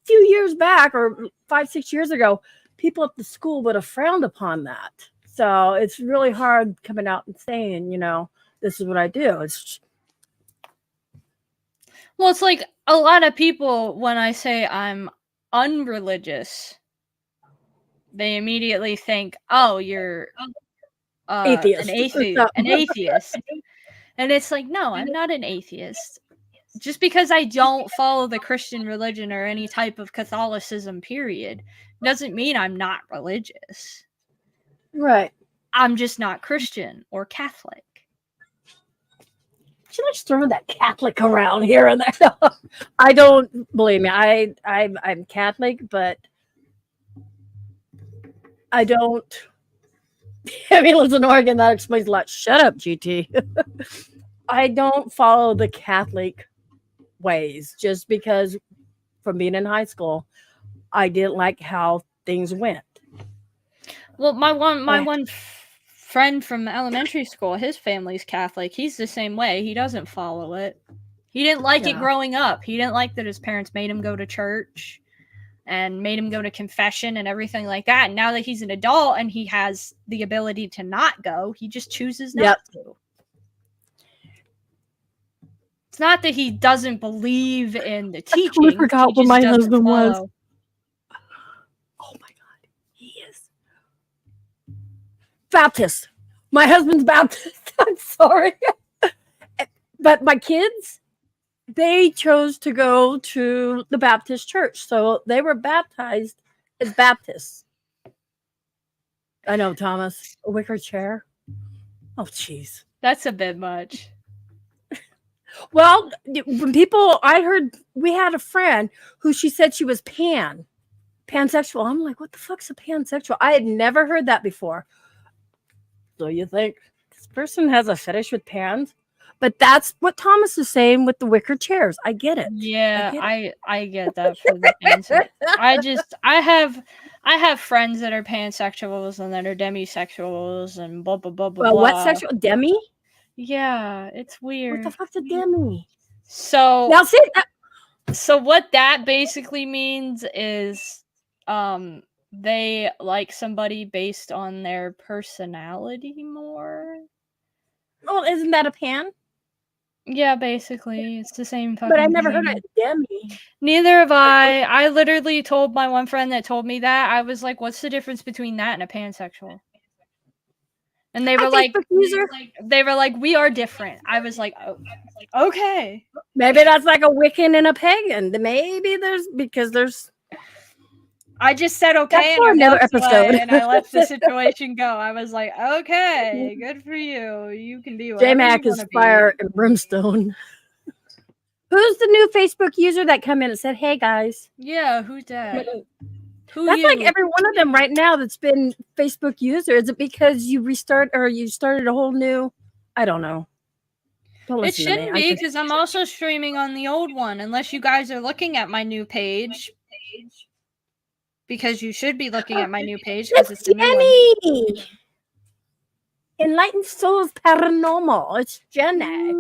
few years back or 5-6 years ago, people at the school would have frowned upon that. So it's really hard coming out and saying, this is what I do. Well, it's like a lot of people, when I say I'm unreligious, they immediately think, oh, you're atheist. an atheist. And it's like, no, I'm not an atheist. Just because I don't follow the Christian religion or any type of Catholicism, period, doesn't mean I'm not religious. Right. I'm just not Christian or Catholic. She likes throwing that Catholic around here and there. I don't, believe me. I'm Catholic, but I don't. He lives in Oregon. That explains a lot. Shut up, GT. I don't follow the Catholic ways just because from being in high school, I didn't like how things went. Well, my one friend from elementary school, his family's Catholic. He's the same way. He doesn't follow it. He didn't like it growing up. He didn't like that his parents made him go to church and made him go to confession and everything like that. And now that he's an adult and he has the ability to not go, he just chooses not to. It's not that he doesn't believe in the teaching. I totally forgot what my husband was. Oh my God. He is Baptist. My husband's Baptist. I'm sorry. But my kids, they chose to go to the Baptist church. So they were baptized as Baptists. I know, Thomas. A wicker chair. Oh, jeez. That's a bit much. Well, when I heard, we had a friend who she said she was pansexual. I'm like, what the fuck's a pansexual? I had never heard that before. So you think this person has a fetish with pans? But that's what Thomas is saying with the wicker chairs. I get it. Yeah, I get that for the pansexual. I have friends that are pansexuals and that are demisexuals and blah blah blah blah. Well, what sexual? Demi? Yeah, it's weird. What the fuck's a demi? So now see so what that basically means is they like somebody based on their personality more. Well, isn't that a pan? Yeah, basically. It's the same fucking But I never thing. heard of demi. Neither have I. I literally told my one friend that told me that. I was like, what's the difference between that and a pansexual? And they were like, we are different. I was like, oh, okay. Maybe that's like a Wiccan and a pagan. Maybe there's. I just said okay for another episode, and I let the situation go. I was like, okay, good for you. You can be whatever J-Mac is fire and brimstone. Who's the new Facebook user that come in and said, "Hey guys"? Yeah, who's that? That's like every one of them right now that's been Facebook user. Is it because you restart or you started a whole new? I don't know. It shouldn't be because I'm also streaming on the old one. Unless you guys are looking at my new page, because you should be looking at my new page because it's the new one. Enlightened Souls Paranormal. It's Jenny.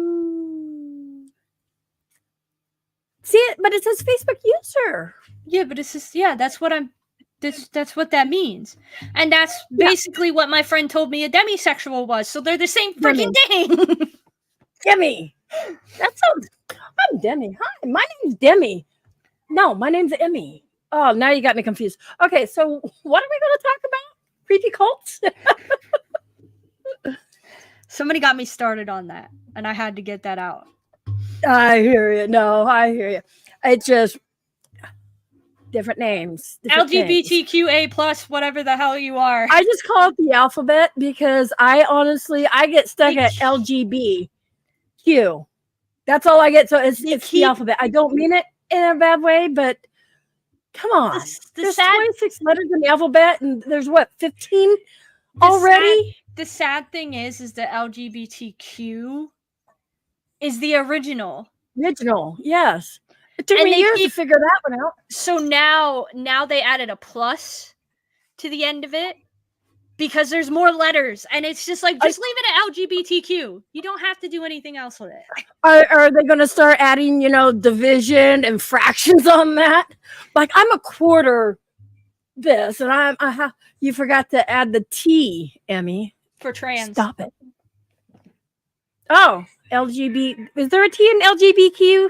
See it, but it says Facebook user. Yeah, but it's just that's what I'm. That's what that means, and that's basically what my friend told me a demisexual was. So they're the same freaking thing. Demi. That sounds. I'm Demi. Hi, my name's Demi. No, my name's Emmy. Oh, now you got me confused. Okay, so what are we going to talk about? Creepy cults? Somebody got me started on that, and I had to get that out. I hear you. No, I hear you. It's just different names. Different things. LGBTQA plus whatever the hell you are. I just call it the alphabet because I get stuck They at keep- LGBTQ. That's all I get. So it's the keep- alphabet. I don't mean it in a bad way, but come on. There's 26 letters in the alphabet, and there's what, 15 already? The sad thing is the LGBTQ is the original. Original, yes. It took And me they years to keep- figure that one out. So now they added a plus to the end of it because there's more letters, and it's just like, just leave it at LGBTQ. You don't have to do anything else with it. Are they going to start adding, division and fractions on that? Like, I'm a quarter this, and you forgot to add the T, Emmy. For trans. Stop it. Oh, LGBT. Is there a T in LGBTQ?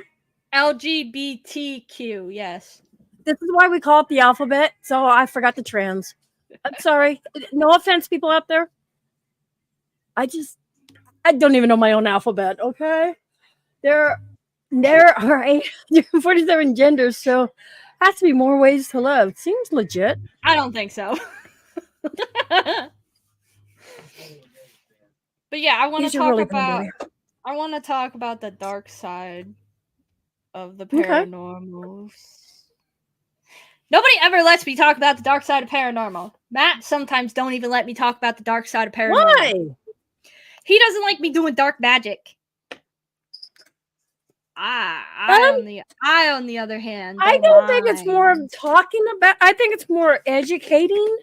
LGBTQ, yes. This is why we call it the alphabet. So I forgot the trans. I'm sorry. No offense, people out there. I don't even know my own alphabet. Okay, there are 47 genders, so has to be more ways to love. Seems legit. I don't think so. But yeah, I want to These are talk really about. funny. I want to talk about the dark side of the Okay. paranormals. Nobody ever lets me talk about the dark side of paranormal. Matt sometimes don't even let me talk about the dark side of paranormal. Why? He doesn't like me doing dark magic. I on the other hand, I don't think it's more of mind. talking about. I think it's more educating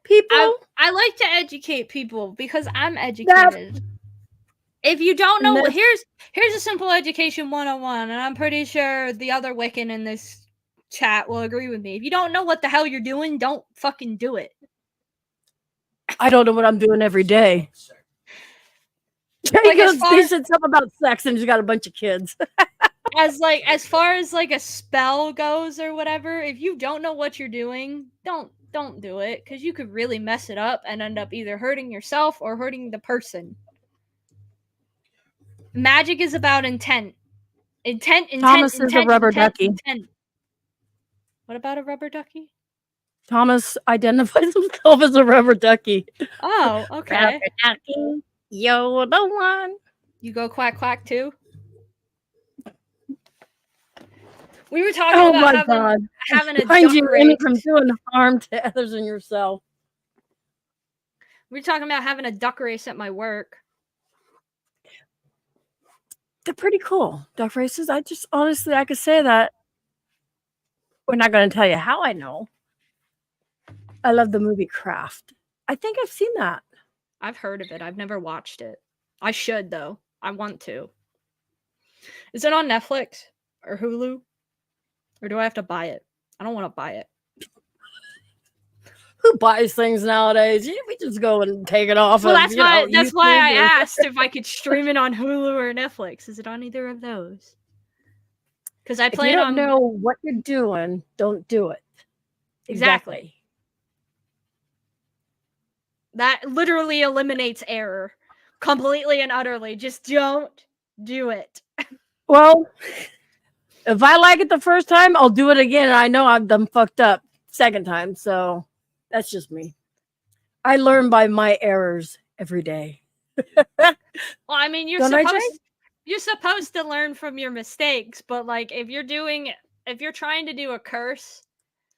people. I like to educate people because I'm educated. If you don't know, here's a simple education 101, and I'm pretty sure the other Wiccan in this chat will agree with me. If you don't know what the hell you're doing, don't fucking do it. I don't know what I'm doing every day. Like, He said something about sex and he's got a bunch of kids. as far as like a spell goes or whatever, if you don't know what you're doing, don't do it, because you could really mess it up and end up either hurting yourself or hurting the person. Magic is about intent. Thomas is a rubber ducky. Intent. What about a rubber ducky? Thomas identifies himself as a rubber ducky. Oh, okay. Rubber ducky, you're the one. You go quack quack too? We were talking Oh about my God. having a Find duck you race. from doing harm to others and yourself. We were talking about having a duck race at my work. They're pretty cool, duck races. I could say that. We're not going to tell you how I know. I love the movie Craft. I think I've seen that. I've heard of it. I've never watched it. I should, though. I want to. Is it on Netflix or Hulu? Or do I have to buy it? I don't want to buy it. Who buys things nowadays? We just go and take it off. Well, of, that's why I YouTube or- asked if I could stream it on Hulu or Netflix. Is it on either of those? Because I If you plan don't on know what you're doing, don't do it. Exactly. That literally eliminates error completely and utterly. Just don't do it. Well, if I like it the first time, I'll do it again. And I know I've done fucked up second time. So that's just me. I learn by my errors every day. Well, I mean, you're Don't I, supposed to learn from your mistakes, but like if you're trying to do a curse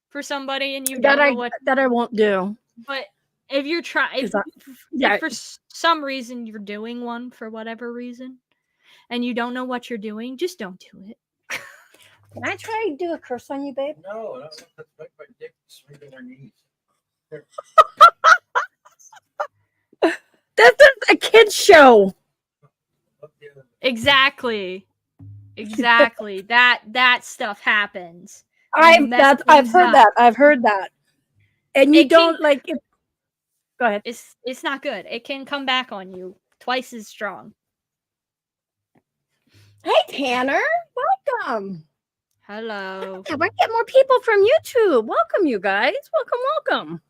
for somebody and you don't know what that I won't do. But if you're trying, if for some reason you're doing one for whatever reason, and you don't know what you're doing, just don't do it. Can I try to do a curse on you, babe? No, that's like my dick swinging their knees. That's a kid's show. Exactly. that stuff happens. I've heard that. And you don't like it. Go ahead. It's not good. It can come back on you twice as strong. Hey Tanner, welcome. Hello. Yeah, we're getting more people from YouTube. Welcome, you guys. Welcome.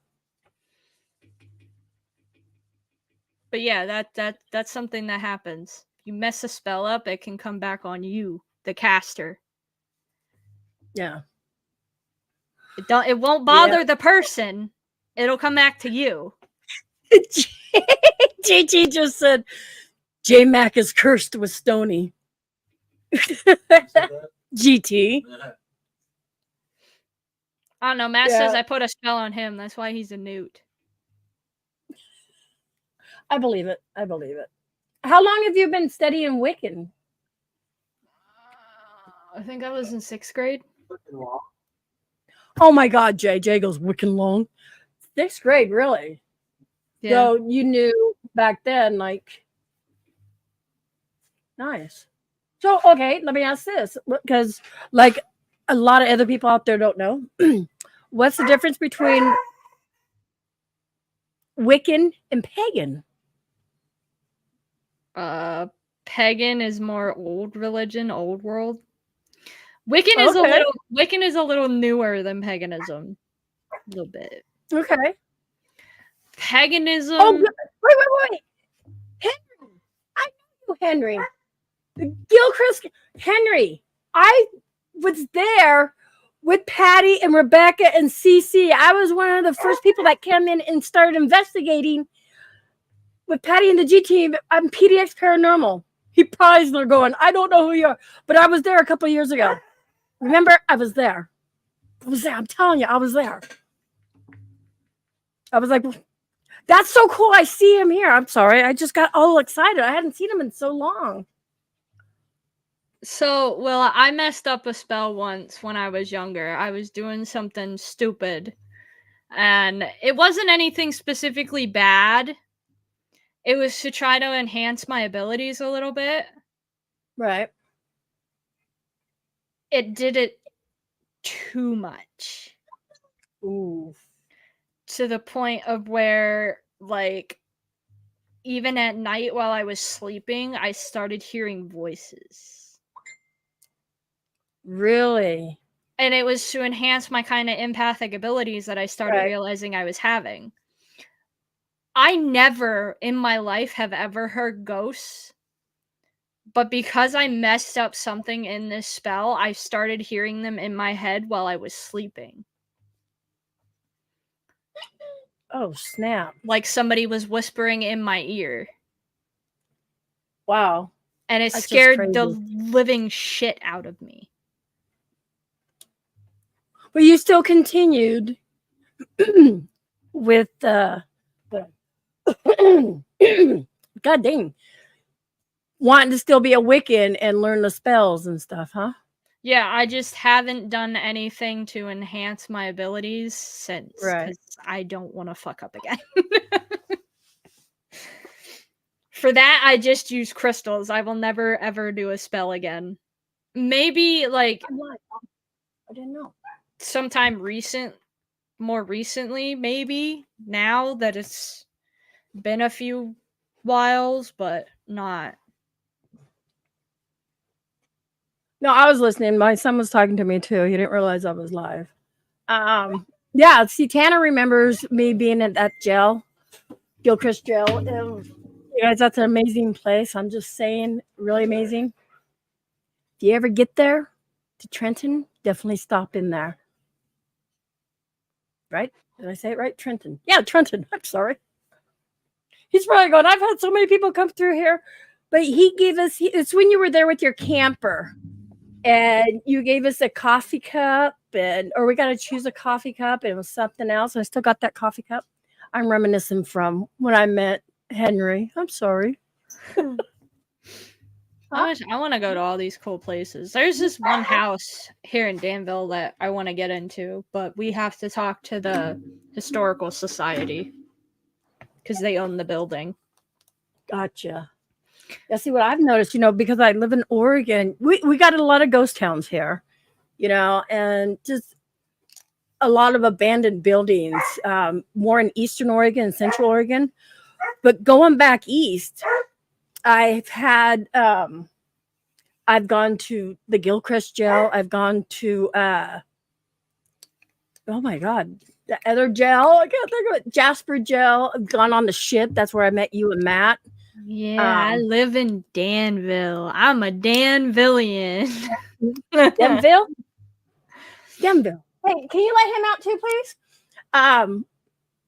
But yeah, that's something that happens. You mess a spell up, it can come back on you, the caster. Yeah. It won't bother the person. It'll come back to you. JT just said J Mac is cursed with Stony. GT. I don't know. Matt says I put a spell on him. That's why he's a newt. I believe it. I believe it. How long have you been studying Wiccan? I think I was in 6th grade. Oh my God, Jay goes Wiccan long. 6th grade, really? Yeah. So you knew back then, like, nice. So, okay, let me ask this, because like a lot of other people out there don't know. What's the difference between Wiccan and pagan? Pagan is more old religion, old world. Wiccan is a little newer than paganism. A little bit. Okay. Paganism. Oh, wait. Henry. I know you, Henry. Gilchrist Henry. I was there with Patty and Rebecca and Cece. I was one of the first people that came in and started investigating with Patty and the G team on PDX Paranormal. He probably they're going, I don't know who you are, but I was there a couple of years ago. Remember, I was there. I'm telling you, I was there. I was like, that's so cool. I see him here. I'm sorry. I just got all excited. I hadn't seen him in so long. So, well, I messed up a spell once when I was younger. I was doing something stupid. And it wasn't anything specifically bad. It was to try to enhance my abilities a little bit. Right. It did it too much. Ooh. To the point of where, like, even at night while I was sleeping, I started hearing voices. Really? And it was to enhance my kind of empathic abilities that I started realizing I was having. I never in my life have ever heard ghosts, but because I messed up something in this spell, I started hearing them in my head while I was sleeping. Oh, snap. Like somebody was whispering in my ear. Wow. And it scared the living shit out of me. But you still continued with God dang, wanting to still be a Wiccan and learn the spells and stuff, huh? Yeah, I just haven't done anything to enhance my abilities since. Because I don't want to fuck up again. For that, I just use crystals. I will never, ever do a spell again. Maybe, like... I didn't know. Sometime more recently, maybe. Now that it's been a few whiles, but not... No, I was listening. My son was talking to me too. He didn't realize I was live. Yeah, see, Tana remembers me being at that jail, Gilchrist jail. You guys, that's an amazing place. I'm just saying, really amazing. If you ever get there to Trenton, definitely stop in there. Right? Did I say it right? Trenton. Yeah, Trenton. I'm sorry. He's probably going, I've had so many people come through here. But he gave us, it's when you were there with your camper. And you gave us a coffee cup, or we got to choose a coffee cup, and it was something else. I still got that coffee cup. I'm reminiscing from when I met Henry. I'm sorry. I want to go to all these cool places. There's this one house here in Danville that I want to get into, but we have to talk to the Historical Society because they own the building. Gotcha. Yeah, see what I've noticed, because I live in Oregon, we got a lot of ghost towns here, and just a lot of abandoned buildings, more in Eastern Oregon and Central Oregon. But going back east, I've gone to the Gilchrist jail. I've gone to, oh my God, the other gel. I can't think of it. Jasper gel. I've gone on the ship. That's where I met you and Matt. Yeah, I live in Danville. I'm a Danvillian. Denville. Denville. Hey, can you let him out too, please?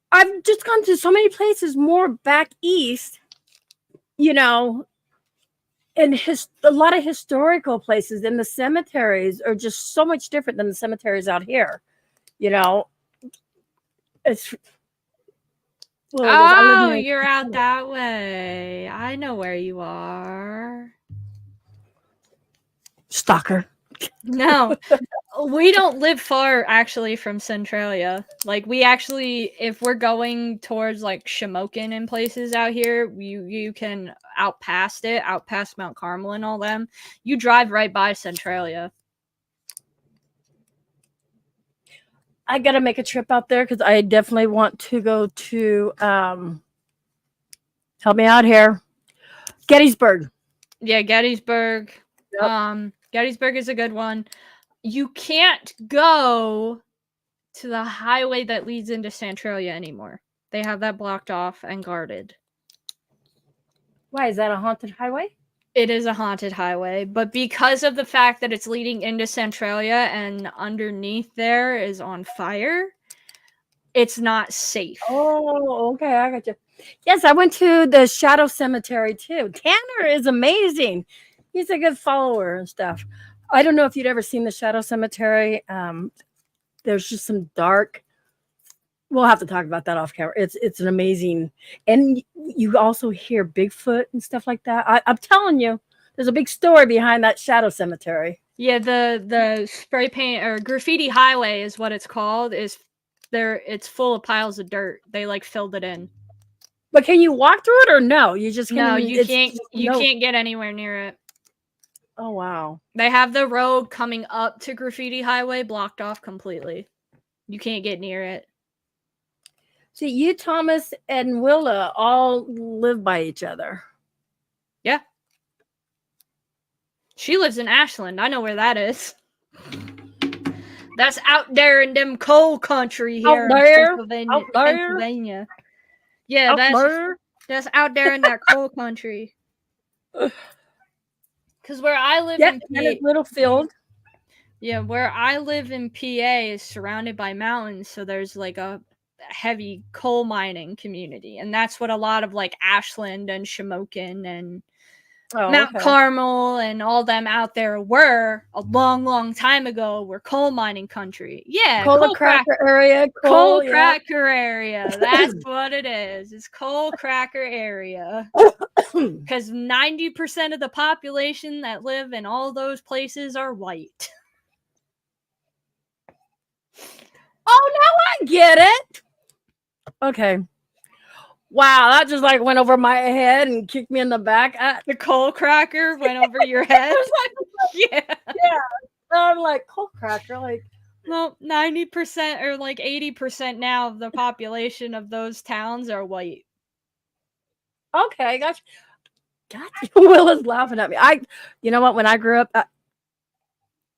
I've just gone to so many places more back east, you know, and a lot of historical places, and the cemeteries are just so much different than the cemeteries out here. You know, it's oh, you're out that way. I know where you are. Stalker. No, we don't live far actually from Centralia. Like we actually, if we're going towards like Shamokin and places out here, you can out past Mount Carmel and all them. You drive right by Centralia. I gotta make a trip out there because I definitely want to go to help me out here. Gettysburg. Yeah, Gettysburg. Yep. Gettysburg is a good one. You can't go to the highway that leads into Centralia anymore. They have that blocked off and guarded. Why is that a haunted highway? It is a haunted highway, but because of the fact that it's leading into Centralia and underneath there is on fire, it's not safe. Oh, okay, I got you. Yes, I went to the Shadow Cemetery too. Tanner is amazing. He's a good follower and stuff. I don't know if you'd ever seen the Shadow Cemetery. There's just some dark. We'll have to talk about that off camera. It's an amazing, and you also hear Bigfoot and stuff like that. I'm telling you, there's a big story behind that Shadow Cemetery. Yeah, the spray paint or graffiti highway is what it's called. It's full of piles of dirt. They like filled it in. But can you walk through it or no? You just can't. No, you can't. You can't get anywhere near it. Oh wow! They have the road coming up to graffiti highway blocked off completely. You can't get near it. See, you, Thomas, and Willa all live by each other. Yeah. She lives in Ashland. I know where that is. That's out there in them coal country here out there, in Pennsylvania. Yeah, that's out there in that coal country. Because where I live in PA, little field. Yeah, where I live in PA is surrounded by mountains, so there's like a heavy coal mining community, and that's what a lot of like Ashland and Shamokin and Mount Carmel and all them out there were a long time ago. Were coal mining country. Yeah, coal cracker area. Coal cracker area. That's what it is. It's coal cracker area. Because 90% of the population that live in all those places are white. Oh, now I get it. Okay. Wow, that just like went over my head and kicked me in the back. The coal cracker went over your head. Yeah. I'm like coal cracker, like. Well, 90% or like 80% now of the population of those towns are white. Okay, gotcha. Will is laughing at me. You know what? When I grew up,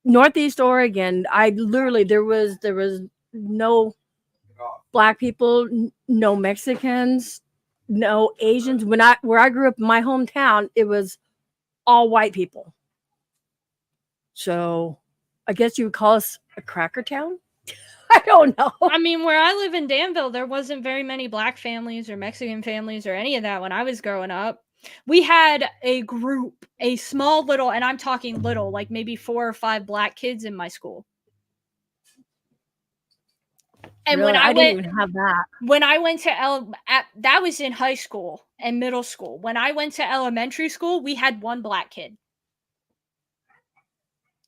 Northeast Oregon, there was no Black people, no Mexicans, no Asians. Where I grew up in my hometown, it was all white people. So I guess you would call us a cracker town? I don't know. I mean, where I live in Danville, there wasn't very many Black families or Mexican families or any of that when I was growing up. We had a group, a small little, and I'm talking little, like maybe 4 or 5 Black kids in my school. And really? I didn't even have that. When I went to that was in high school and middle school. When I went to elementary school, we had 1 Black kid.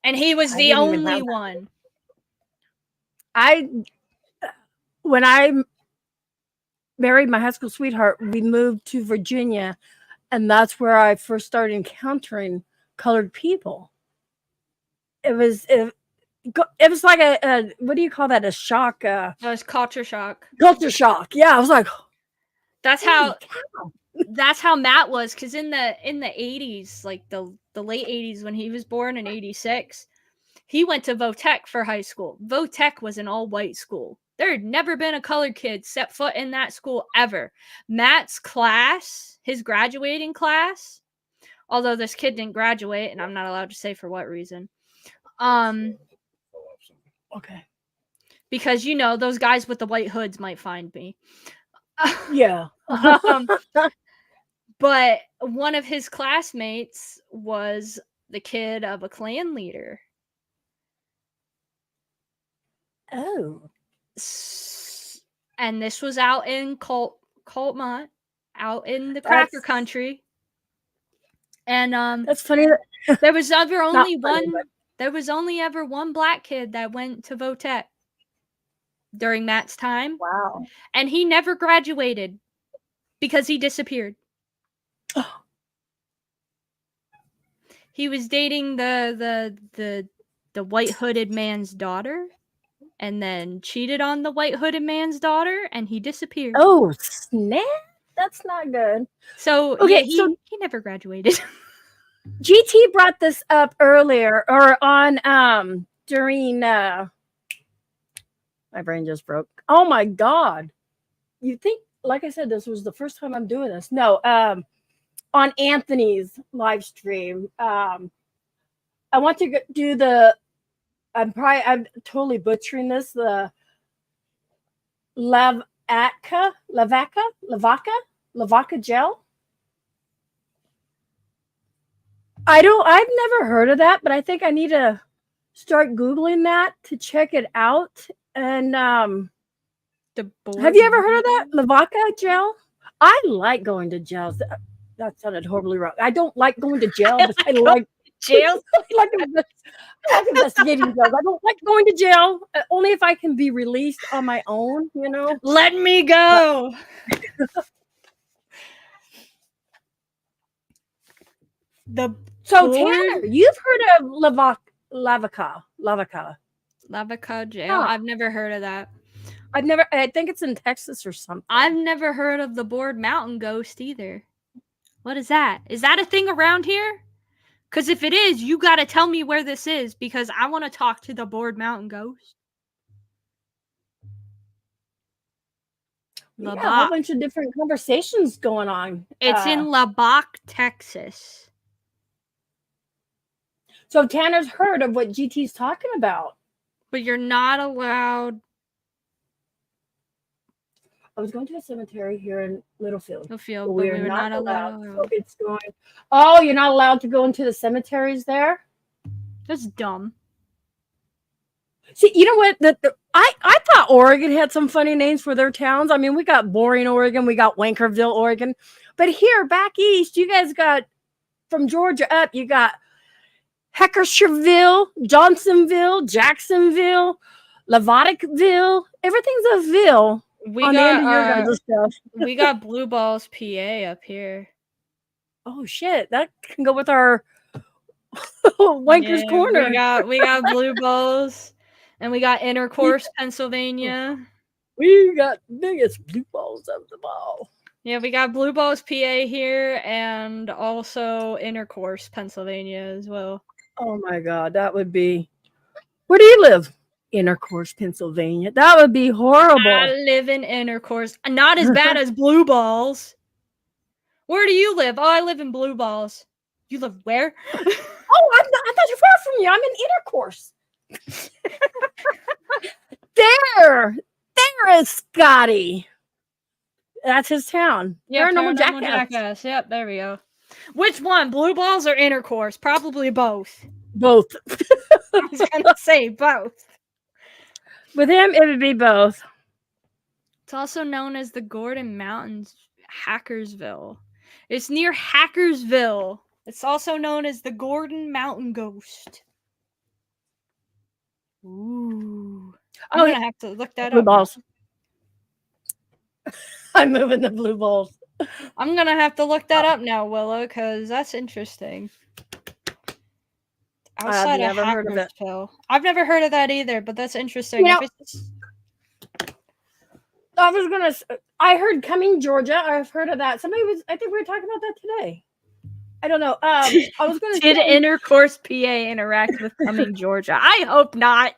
And he was the only one. When I married my high school sweetheart, we moved to Virginia, and that's where I first started encountering colored people. It was like a what do you call that? A shock. It was culture shock. Culture shock. Yeah, I was like, that's how Matt was, because in the 80s, like the late 80s, when he was born in 86, he went to Votech for high school. Votech was an all-white school. There had never been a colored kid set foot in that school ever. Matt's class, his graduating class, although this kid didn't graduate, and I'm not allowed to say for what reason. Okay. Because, you know, those guys with the white hoods might find me. Yeah. But one of his classmates was the kid of a clan leader. Oh. And this was out in Coltmont, out in the cracker country. And that's funny. There was only funny, one. There was only ever one black kid that went to Votech during Matt's time. Wow. And he never graduated because he disappeared. He was dating the white hooded man's daughter, and then cheated on the white hooded man's daughter, and he disappeared. Oh snap! That's not good. So okay, yeah, he never graduated. GT brought this up earlier, or on during my brain just broke. Oh my god! You think, like I said, this was the first time I'm doing this? No, on Anthony's live stream. I want to do the. I'm totally butchering this. The lavaca gel. I've never heard of that, but I think I need to start Googling that to check it out. And have you ever heard of that? Lavaca gel? I like going to jails. That sounded horribly wrong. I don't like going to jail, but I like jail. I like investigating jails. I don't like going to jail. Only if I can be released on my own, you know. Let me go. Tanner, you've heard of lavaca jail? I've never heard of that. I think it's in Texas or something. I've never heard of the Board Mountain Ghost either. What is that? Is that a thing around here? Because if it is, you got to tell me where this is, because I want to talk to the Board Mountain Ghost. We got a whole bunch of different conversations going on. It's in Lubbock, Texas. So Tanner's heard of what GT's talking about. But you're not allowed. I was going to a cemetery here in Littlefield. But we're not allowed. So it's going. Oh, you're not allowed to go into the cemeteries there? That's dumb. See, you know what? I thought Oregon had some funny names for their towns. I mean, we got Boring, Oregon. We got Wankerville, Oregon. But here, back east, you guys got, from Georgia up, you got Heckersherville, Johnsonville, Jacksonville, Lavaticville. Everything's a ville. We got Blue Balls, PA up here. Oh shit, that can go with our Wanker's Corner. We got Blue Balls, and we got Intercourse, Pennsylvania. We got biggest blue balls of them all. Yeah, we got Blue Balls, PA here, and also Intercourse, Pennsylvania as well. Oh my god, that would be. Where do you live? Intercourse, Pennsylvania. That would be horrible. I live in Intercourse. Not as bad as Blue Balls. Where do you live? Oh, I live in Blue Balls. You live where? I thought you're far from you. I'm in Intercourse. There is Scotty. That's his town. Yeah, Paranormal Jackass. Yep, there we go. Which one? Blue Balls or Intercourse? Probably both. Both. I was gonna say both. With him, it would be both. It's also known as the Gordon Mountains, Hackersville. It's near Hackersville. It's also known as the Gordon Mountain Ghost. Ooh. I'm gonna have to look that blue up. Balls. I'm moving the blue balls. I'm gonna have to look that up now, Willow, because that's interesting. Outside of Hackersville. I've never heard of that either, but that's interesting. You know, I heard Cumming, Georgia. I've heard of that. I think we were talking about that today. I don't know. I was going to Did Intercourse, PA interact with Cumming, Georgia? I hope not.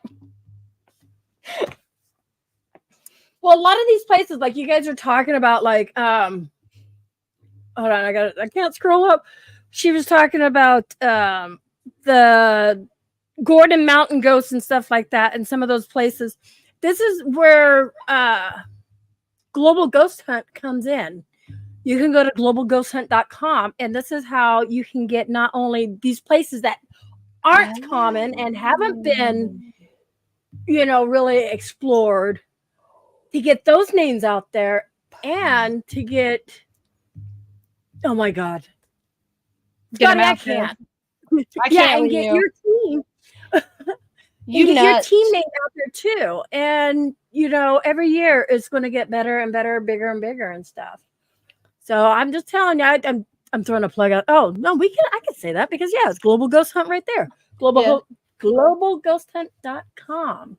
Well, a lot of these places, like you guys are talking about, like, hold on, I can't scroll up. She was talking about the Gordon Mountain Ghosts and stuff like that, and some of those places. This is where Global Ghost Hunt comes in. You can go to globalghosthunt.com, and this is how you can get not only these places that aren't common and haven't been, really explored, to get those names out there, and to get, oh my God, Get Scotty, them I out there. can't. I Yeah, can't and with get you. your team. You and get nuts. your team name out there too. And every year it's going to get better and better, bigger and bigger and stuff. So I'm just telling you, I'm throwing a plug out. Oh no, I can say that because it's Global Ghost Hunt right there. Globalghosthunt.com.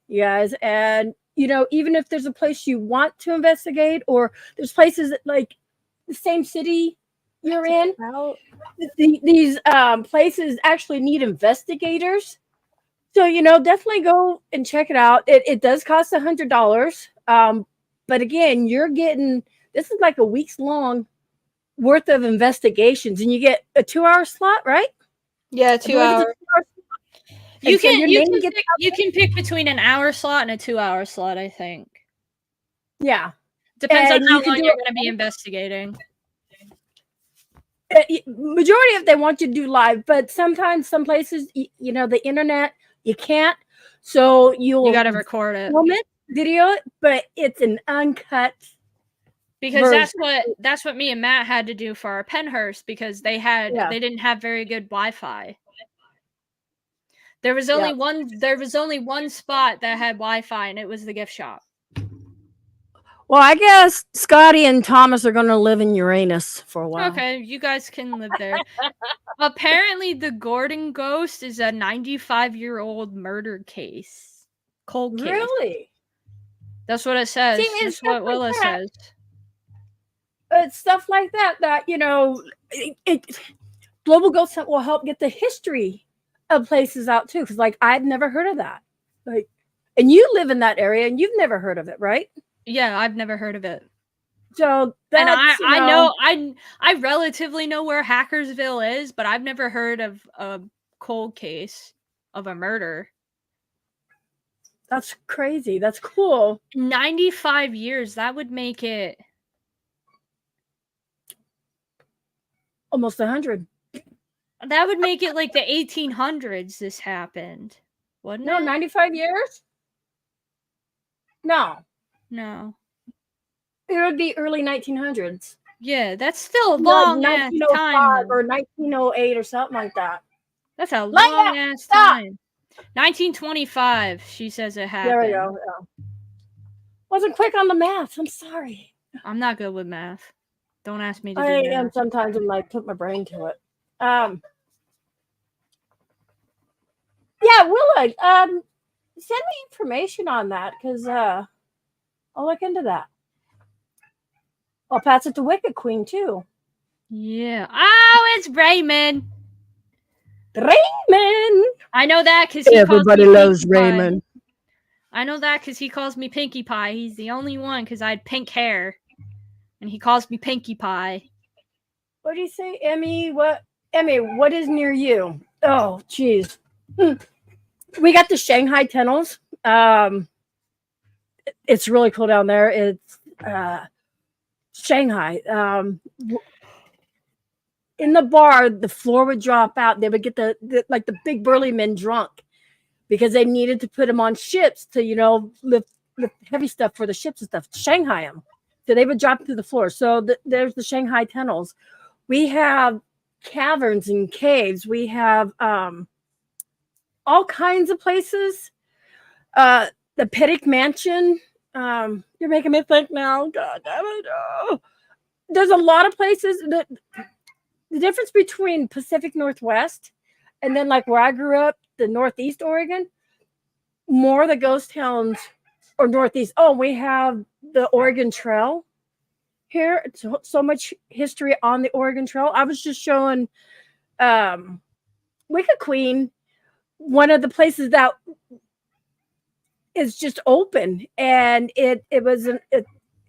You guys, and even if there's a place you want to investigate, or there's places that, like the same city you're in, these places actually need investigators. So, definitely go and check it out. It does cost $100. But again, this is like a week's long worth of investigations, and you get a 2-hour slot, right? Yeah, 2 hours. You so can pick between an hour slot and a 2-hour slot, I think. Yeah. Depends on how long you're going to be investigating. Majority of they want you to do live, but sometimes some places, the internet, you can't. So you got to record it. Film it, video it, but it's an uncut. Because that's what me and Matt had to do for our Pennhurst, because they didn't have very good Wi-Fi. There was only one spot that had Wi-Fi, and it was the gift shop. Well, I guess Scotty and Thomas are going to live in Uranus for a while. Okay, you guys can live there. Apparently, the Gordon ghost is a 95-year-old murder case. Cold case. Really? That's what it says. That's what Willa says. It's stuff like that Global Ghost Hunt will help get the history of places out too, because I've never heard of that. And you live in that area and you've never heard of it, right? Yeah, I've never heard of it. So I relatively know where Hackersville is, but I've never heard of a cold case of a murder. That's crazy. That's cool. 95 years, that would make it almost 100. That would make it like the 1800s this happened. Wouldn't it? 95 years? No. It would be early 1900s. Yeah, that's still a long ass time. Or 1908 or something like that. That's a long ass time. 1925, she says it happened. There we go. Yeah. Wasn't quick on the math. I'm sorry. I'm not good with math. Don't ask me to do I math. am sometimes and put my brain to it. Willa, send me information on that, because I'll look into that. I'll pass it to Wicked Queen too. Yeah. Oh, it's Raymond. I know that because everybody loves Raymond. I know that because he calls me Pinkie Pie. He's the only one, because I had pink hair, and he calls me Pinkie Pie. What do you say, Emmy? Emmy, what is near you? Oh, geez. We got the Shanghai tunnels. It's really cool down there. It's Shanghai. In the bar, the floor would drop out. They would get the big burly men drunk, because they needed to put them on ships to lift heavy stuff for the ships and stuff, Shanghai them. So they would drop through the floor. So there's the Shanghai tunnels. We have caverns and caves. We have all kinds of places. The Pettick Mansion. You're making me think now. God damn it. Oh. There's a lot of places. The difference between Pacific Northwest and then where I grew up, the Northeast Oregon, more of the ghost towns, or Northeast. Oh, we have the Oregon Trail here. It's so much history on the Oregon Trail. I was just showing Wicked Queen one of the places that is just open, and it was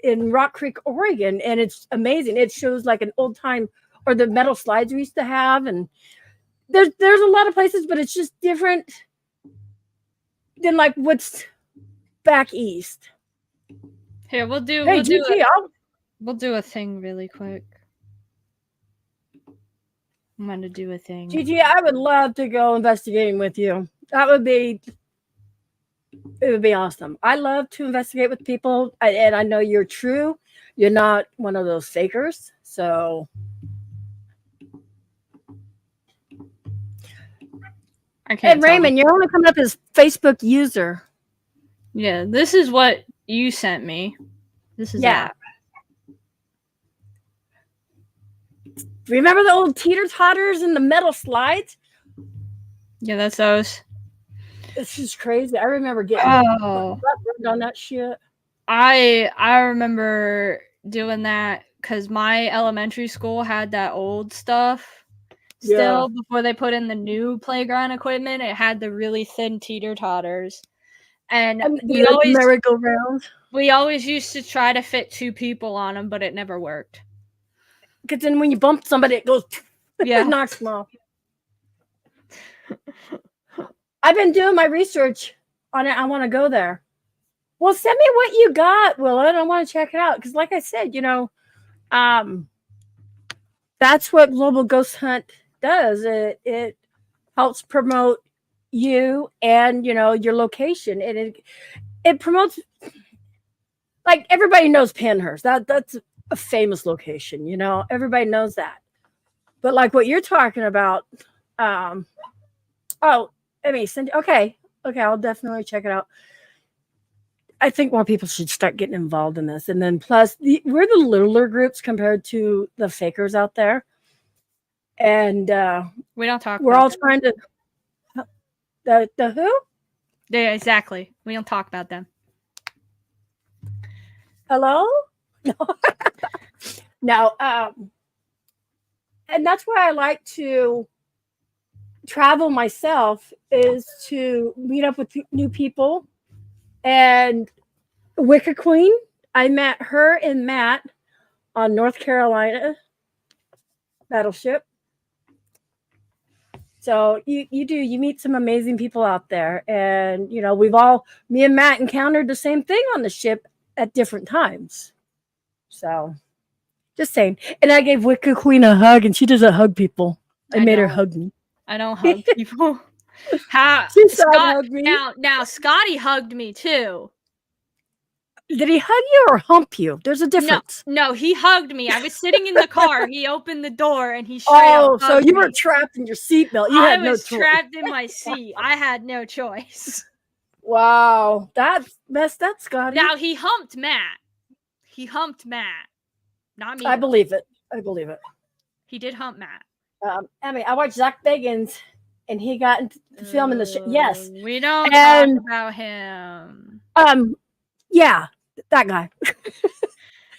in Rock Creek, Oregon, and it's amazing. It shows like an old time, or the metal slides we used to have, and there's a lot of places, but it's just different than like what's back east. Here, we'll do a thing really quick. I'm gonna do a thing. Gigi, I would love to go investigating with you. It would be awesome. I love to investigate with people, and I know you're true. You're not one of those fakers. So I can't. And Raymond, you're only coming up as Facebook user. Yeah, this is what you sent me. This is that. Remember the old teeter-totters and the metal slides? Yeah, that's those. This is crazy. I remember getting on that shit. I remember doing that because my elementary school had that old stuff still before they put in the new playground equipment. It had the really thin teeter-totters. And we always merry-go-round. We always used to try to fit 2 people on them, but it never worked. Because then when you bump somebody, it goes, it knocks them off. I've been doing my research on it. I want to go there. Well, send me what you got, Willard. I want to check it out. Because like I said, that's what Global Ghost Hunt does. It helps promote you and, your location. And it promotes, like, everybody knows Penhurst. That's a famous location, everybody knows that. But like what you're talking about, Emmy, okay, I'll definitely check it out. I think more people should start getting involved in this, and then plus we're the littler groups compared to the fakers out there, and we don't talk. We're all trying to the who? Yeah, exactly. We don't talk about them. Hello? No. And that's why I like to travel myself, is to meet up with new people. And Wicca Queen, I met her and Matt on North Carolina Battleship. So you meet some amazing people out there. And, me and Matt encountered the same thing on the ship at different times. So just saying. And I gave Wicca Queen a hug, and she doesn't hug people. I made her hug me. I don't hug people. Hugged me. Now Scotty hugged me too. Did he hug you or hump you? There's a difference. No, he hugged me. I was sitting in the car. He opened the door and he straight up so you were trapped in your seatbelt. I was trapped in my seat. I had no choice. Wow, that's messed up, Scotty. Now he humped Matt. Not me. I believe it. He did hump Matt. Emmy, I watched Zach Bagans, and he got into the film in the yes. We don't talk about him. Yeah, that guy.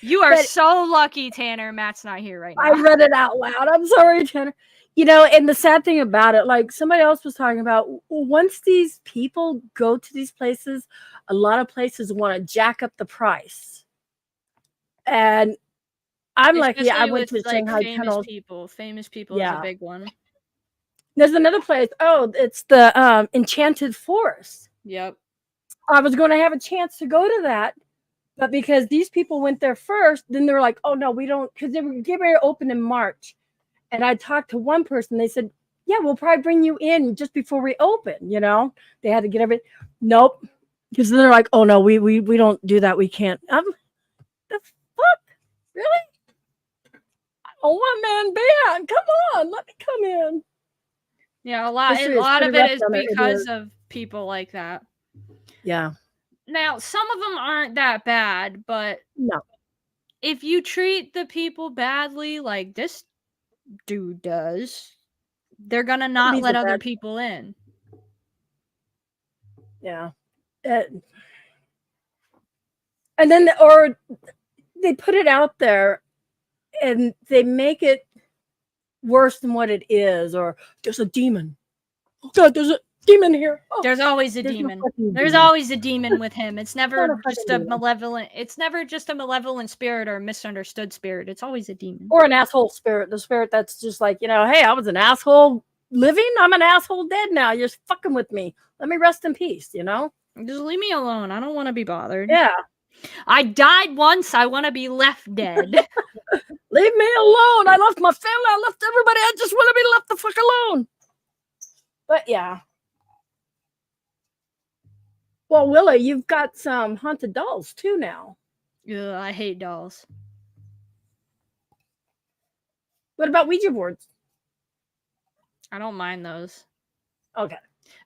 You are so lucky, Tanner. Matt's not here right now. I read it out loud. I'm sorry, Tanner. And the sad thing about it, like somebody else was talking about, once these people go to these places, a lot of places want to jack up the price. And I'm lucky I went to Shanghai Tunnel. Famous people is a big one. There's another place. Oh, it's the Enchanted Forest. Yep. I was going to have a chance to go to that, but because these people went there first, then they were like, oh, no, we don't, because they were getting ready to open in March. And I talked to one person. They said, yeah, we'll probably bring you in just before we open. They had to get everything. Nope. Because they're like, oh, no, we don't do that. We can't. The fuck? Really? A one-man band. Come on. Let me come in. Yeah, a lot of it is because of people like that. Yeah. Now, some of them aren't that bad, but no. If you treat the people badly like this dude does, they're gonna not let other people in. Yeah. And then or they put it out there and they make it worse than what it is, or there's a demon. Oh God, demon here. Oh, There's always a there's no demon. fucking There's demon. always a demon with him. It's never Not a just fucking a demon. malevolent. It's never just a malevolent spirit or a misunderstood spirit. It's always a demon. Or an asshole spirit. The spirit that's just like, you know, hey, I was an asshole living. I'm an asshole dead now. You're fucking with me. Let me rest in peace, you know? Just leave me alone. I don't want to be bothered. Yeah. I died once. I want to be left dead. Leave me alone. I left my family. I left everybody. I just want to be left the fuck alone. But yeah. Well, Willow, you've got some haunted dolls too now. Ugh, I hate dolls. What about Ouija boards? I don't mind those. Okay.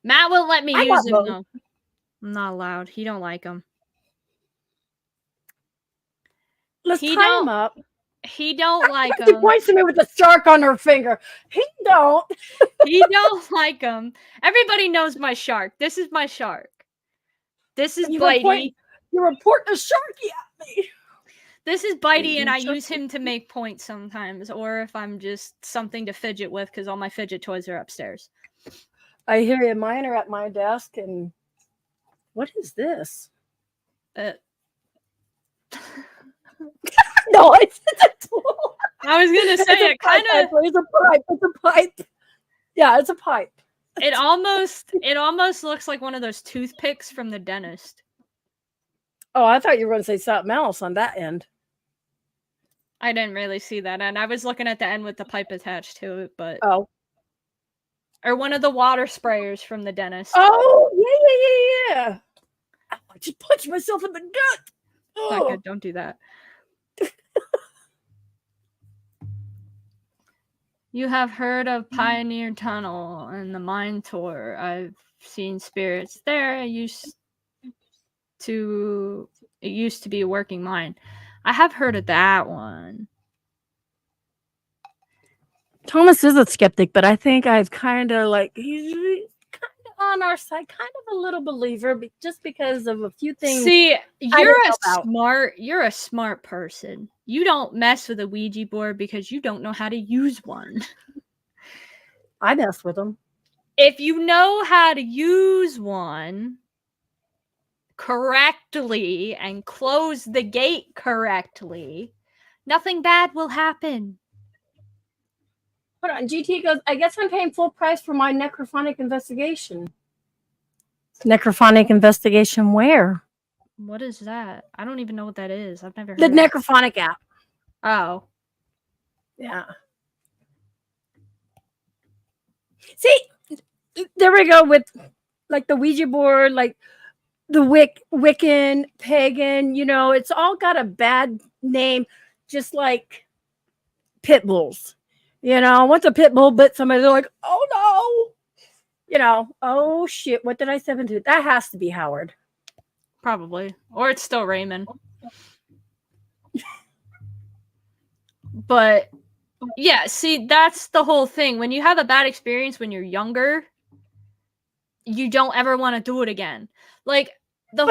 Matt won't let me I use got them both. though. I'm not allowed. He don't like them. Let's He tie don't- him up. He don't like She them. points to me with a shark on her finger. He don't. He don't like them. Everybody knows my shark. This is my shark. This is You Bitey. report the sharky at me. This is Bitey, and I Sharky. use him to make points sometimes, or if I'm just something to fidget with, because all my fidget toys are upstairs. I hear you. Mine are at my desk, and what is this? No, it's a tool. I was gonna say it kind of. It's a pipe. It's a pipe. Yeah, it's a pipe. It almost looks like one of those toothpicks from the dentist. Oh, I thought you were going to say something else on that end. I didn't really see that, and I was looking at the end with the pipe attached to it, but Oh. or one of the water sprayers from the dentist. Oh, yeah. I just punched myself in the gut. Not Oh. good. Don't do that. You have heard of Pioneer Tunnel and the mine tour. I've seen spirits there. It used to be a working mine. I have heard of that one. Thomas is a skeptic, but I think I've kind of like, he's kind of on our side, kind of a little believer, just because of a few things. See, don't know you're a smart person. You don't mess with a Ouija board because you don't know how to use one. I mess with them. If you know how to use one correctly and close the gate correctly, nothing bad will happen. Hold on. GT goes, I guess I'm paying full price for my necrophonic investigation. Necrophonic investigation where? What is that? I don't even know what that is. I've never heard The of necrophonic app. Oh. Yeah. See, there we go with like the Ouija board, like the Wiccan, pagan, you know, it's all got a bad name, just like pit bulls. You know, once a pit bull bit somebody, they're like, oh no. You know, oh shit, what did I step into? That has to be Howard. Probably. Or it's still Raymond. But yeah, see, that's the whole thing. When you have a bad experience when you're younger, you don't ever want to do it again. Like the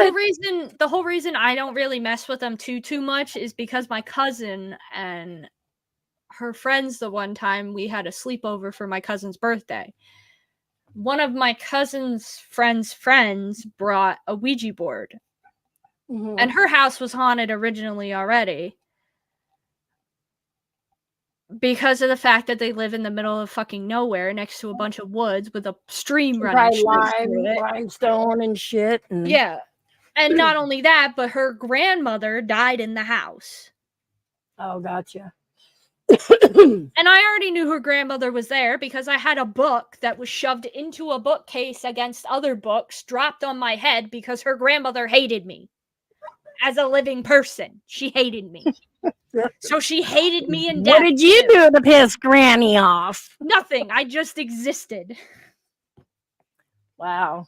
whole reason I don't really mess with them too much is because my cousin and her friends, the one time we had a sleepover for my cousin's birthday. One of my cousin's friends brought a Ouija board. Mm-hmm. And her house was haunted originally already. Because of the fact that they live in the middle of fucking nowhere next to a bunch of woods with a stream running through it. Limestone and shit. And... Yeah. And not only that, but her grandmother died in the house. Oh, gotcha. And I already knew her grandmother was there because I had a book that was shoved into a bookcase against other books, dropped on my head because her grandmother hated me. As a living person, she hated me. So she hated me in death. What did you do to piss Granny off? Nothing. I just existed. Wow.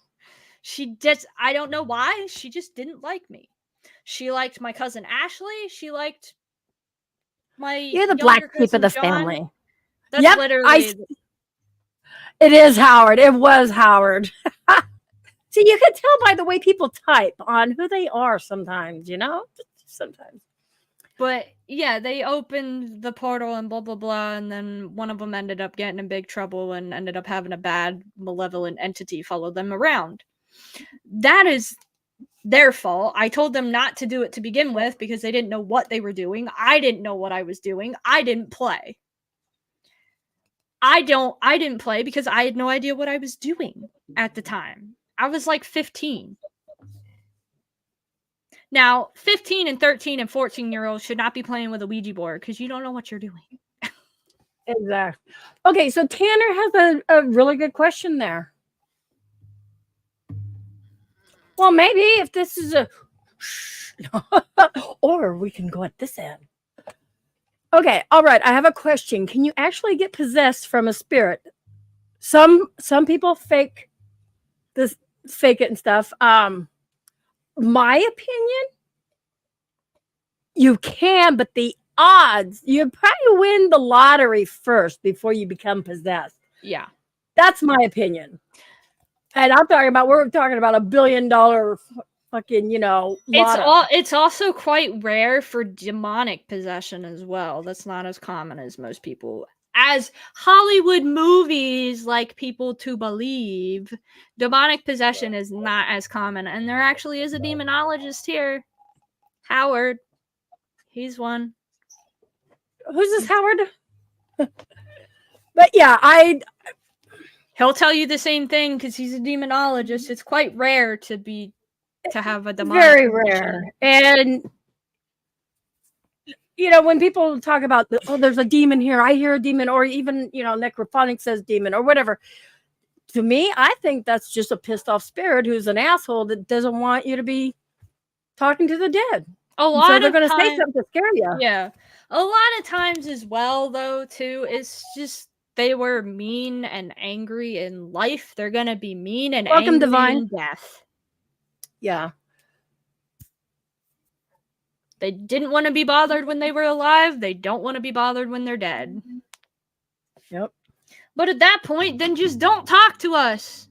She just, I don't know why. She just didn't like me. She liked my cousin Ashley. She liked my You're the black sheep of the John. family. That's literally. It is Howard. It was Howard. See, you can tell by the way people type on who they are sometimes, you know? Sometimes. But Yeah, they opened the portal and blah blah blah, and then one of them ended up getting in big trouble and ended up having a bad malevolent entity follow them around. That is their fault. I told them not to do it to begin with because they didn't know what they were doing. I didn't know what I was doing. I didn't play. I didn't play because I had no idea what I was doing at the time. I was like 15. Now, 15 and 13 and 14-year-olds should not be playing with a Ouija board because you don't know what you're doing. Exactly. Okay, so Tanner has a really good question there. Well, maybe if this is a or we can go at this end. Okay, all right. I have a question. Can you actually get possessed from a spirit? Some people fake it and stuff. My opinion, you can, but the odds, you probably win the lottery first before you become possessed. Yeah. That's my opinion. And we're talking about $1 billion fucking, lotto. It's also quite rare for demonic possession as well. That's not as common as most people. As Hollywood movies like people to believe, demonic possession is not as common. And there actually is a demonologist here. Howard. He's one. Who's this Howard? But yeah, he'll tell you the same thing because he's a demonologist. It's quite rare to have a demonic. Very rare. And when people talk about there's a demon here, I hear a demon, or even necrophonic says demon or whatever. To me, I think that's just a pissed off spirit who's an asshole that doesn't want you to be talking to the dead. So they're going to say something to scare you. Yeah. A lot of times as well, though, too, it's just they were mean and angry in life. They're going to be mean and angry Divine. in death. Yeah. They didn't want to be bothered when they were alive. They don't want to be bothered when they're dead. Yep. But at that point, then just don't talk to us.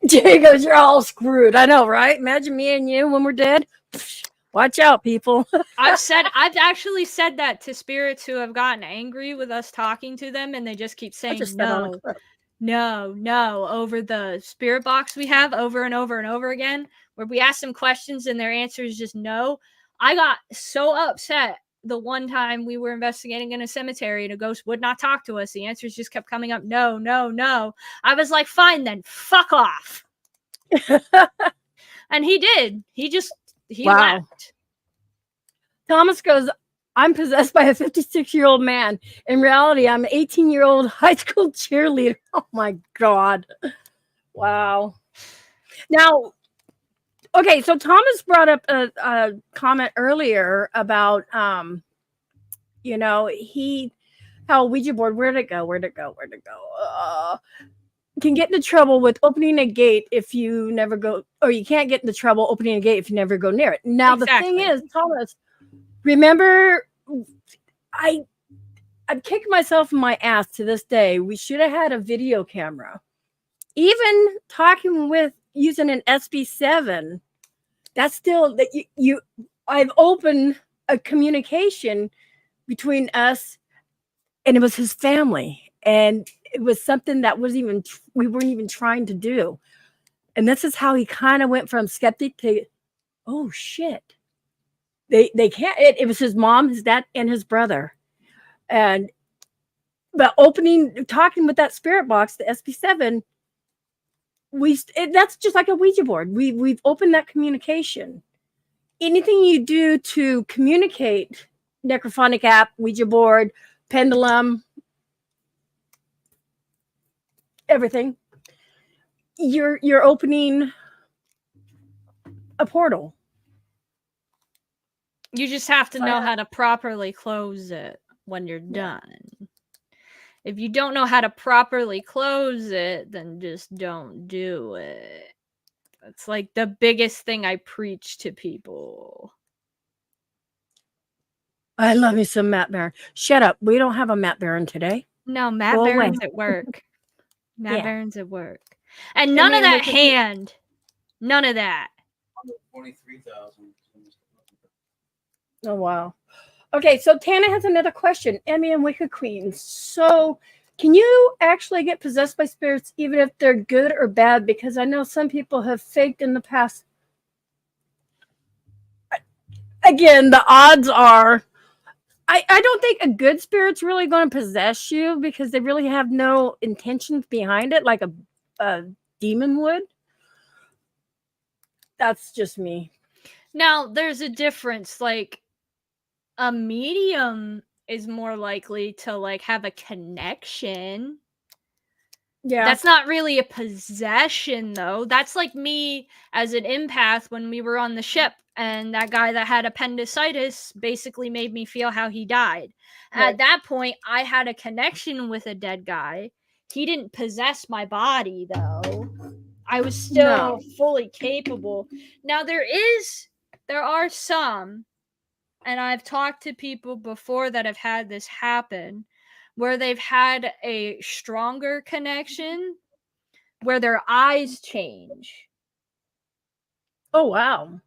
Jay goes, you're all screwed. I know, right? Imagine me and you when we're dead. Watch out, people. I've actually said that to spirits who have gotten angry with us talking to them, and they just keep saying no over the spirit box we have over and over and over again, where we ask them questions and their answer is just no. I got so upset the one time we were investigating in a cemetery and a ghost would not talk to us. The answers just kept coming up. No, no, no. I was like, fine then, fuck off. And he did. He left. Thomas goes, I'm possessed by a 56-year-old man. In reality, I'm an 18-year-old high school cheerleader. Oh my God. Wow. Now, okay, so Thomas brought up a comment earlier about, how Ouija board, where'd it go? Can get into trouble with opening a gate if you never go, or you can't get into trouble opening a gate if you never go near it. Now, exactly. The thing is, Thomas, remember, I'd kick myself in my ass to this day. We should have had a video camera. Even talking using an SB7, that's still that I've opened a communication between us, and it was his family, and it was something that we weren't even trying to do. And this is how he kind of went from skeptic to, oh shit, they can't. It was his mom, his dad, and his brother, but talking with that spirit box, the SB7. That's just like a Ouija board. We've opened that communication. Anything you do to communicate, necrophonic app, Ouija board, pendulum, everything, you're opening a portal. You just have to know how to properly close it when you're done. If you don't know how to properly close it, then just don't do it. That's like the biggest thing I preach to people. I love me some Matt Barron. Shut up. We don't have a Matt Barron today. No, Matt Barron's at work. Matt Barron's at work. And none of that hand. None of that. 23,000. Oh, wow. Okay, so Tana has another question. Emmy and Wicked Queens. So, can you actually get possessed by spirits even if they're good or bad? Because I know some people have faked in the past. Again, the odds are I don't think a good spirit's really going to possess you because they really have no intentions behind it like a demon would. That's just me. Now, there's a difference. Like, a medium is more likely to like have a connection. Yeah. That's not really a possession, though. That's like me as an empath when we were on the ship, and that guy that had appendicitis basically made me feel how he died. Right. At that point, I had a connection with a dead guy. He didn't possess my body, though. I was still fully capable. Now, there are some, and I've talked to people before that have had this happen, where they've had a stronger connection where their eyes change. Oh, wow.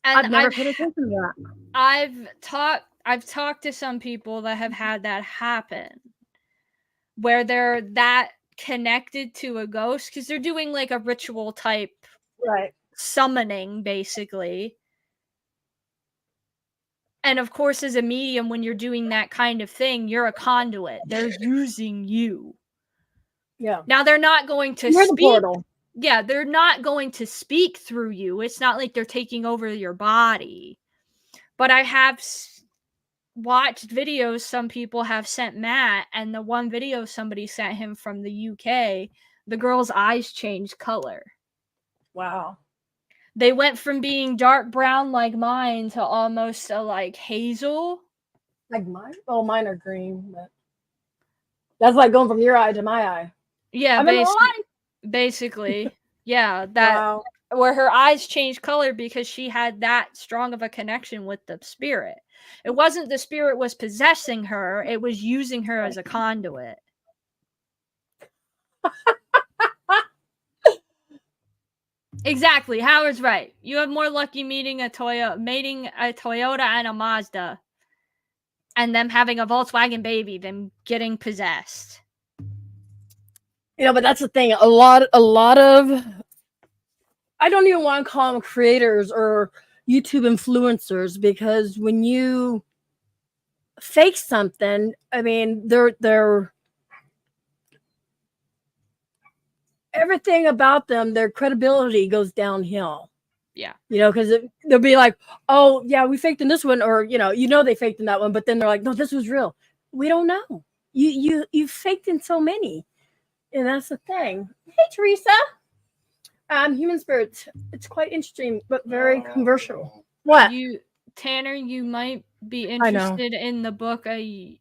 And I've never paid attention to that. I've talked to some people that have had that happen, where they're that connected to a ghost because they're doing like a ritual type Right. summoning, basically. And of course, as a medium, when you're doing that kind of thing, you're a conduit. They're using you. Yeah. Now, they're not going to You're the speak. portal. Yeah, they're not going to speak through you. It's not like they're taking over your body. But I have watched videos some people have sent Matt, and the one video somebody sent him from the UK, the girl's eyes changed color. Wow. They went from being dark brown like mine to almost a like hazel. Like mine? Oh, mine are green, but that's like going from your eye to my eye. Yeah, basically. Yeah, that Wow. where her eyes changed color because she had that strong of a connection with the spirit. It wasn't the spirit was possessing her, it was using her as a conduit. Exactly. Howard's right. You have more lucky meeting a Toyota and a Mazda and them having a Volkswagen baby than getting possessed. You know, but that's the thing. A lot of I don't even want to call them creators or YouTube influencers because when you fake something, I mean, they're everything about them, their credibility goes downhill. Yeah. You know, because they'll be like, oh, yeah, we faked in this one, or, you know, they faked in that one, but then they're like, no, this was real. We don't know. You faked in so many. And that's the thing. Hey, Teresa. Human spirits. It's quite interesting, but very controversial. What? Tanner, you might be interested in the book A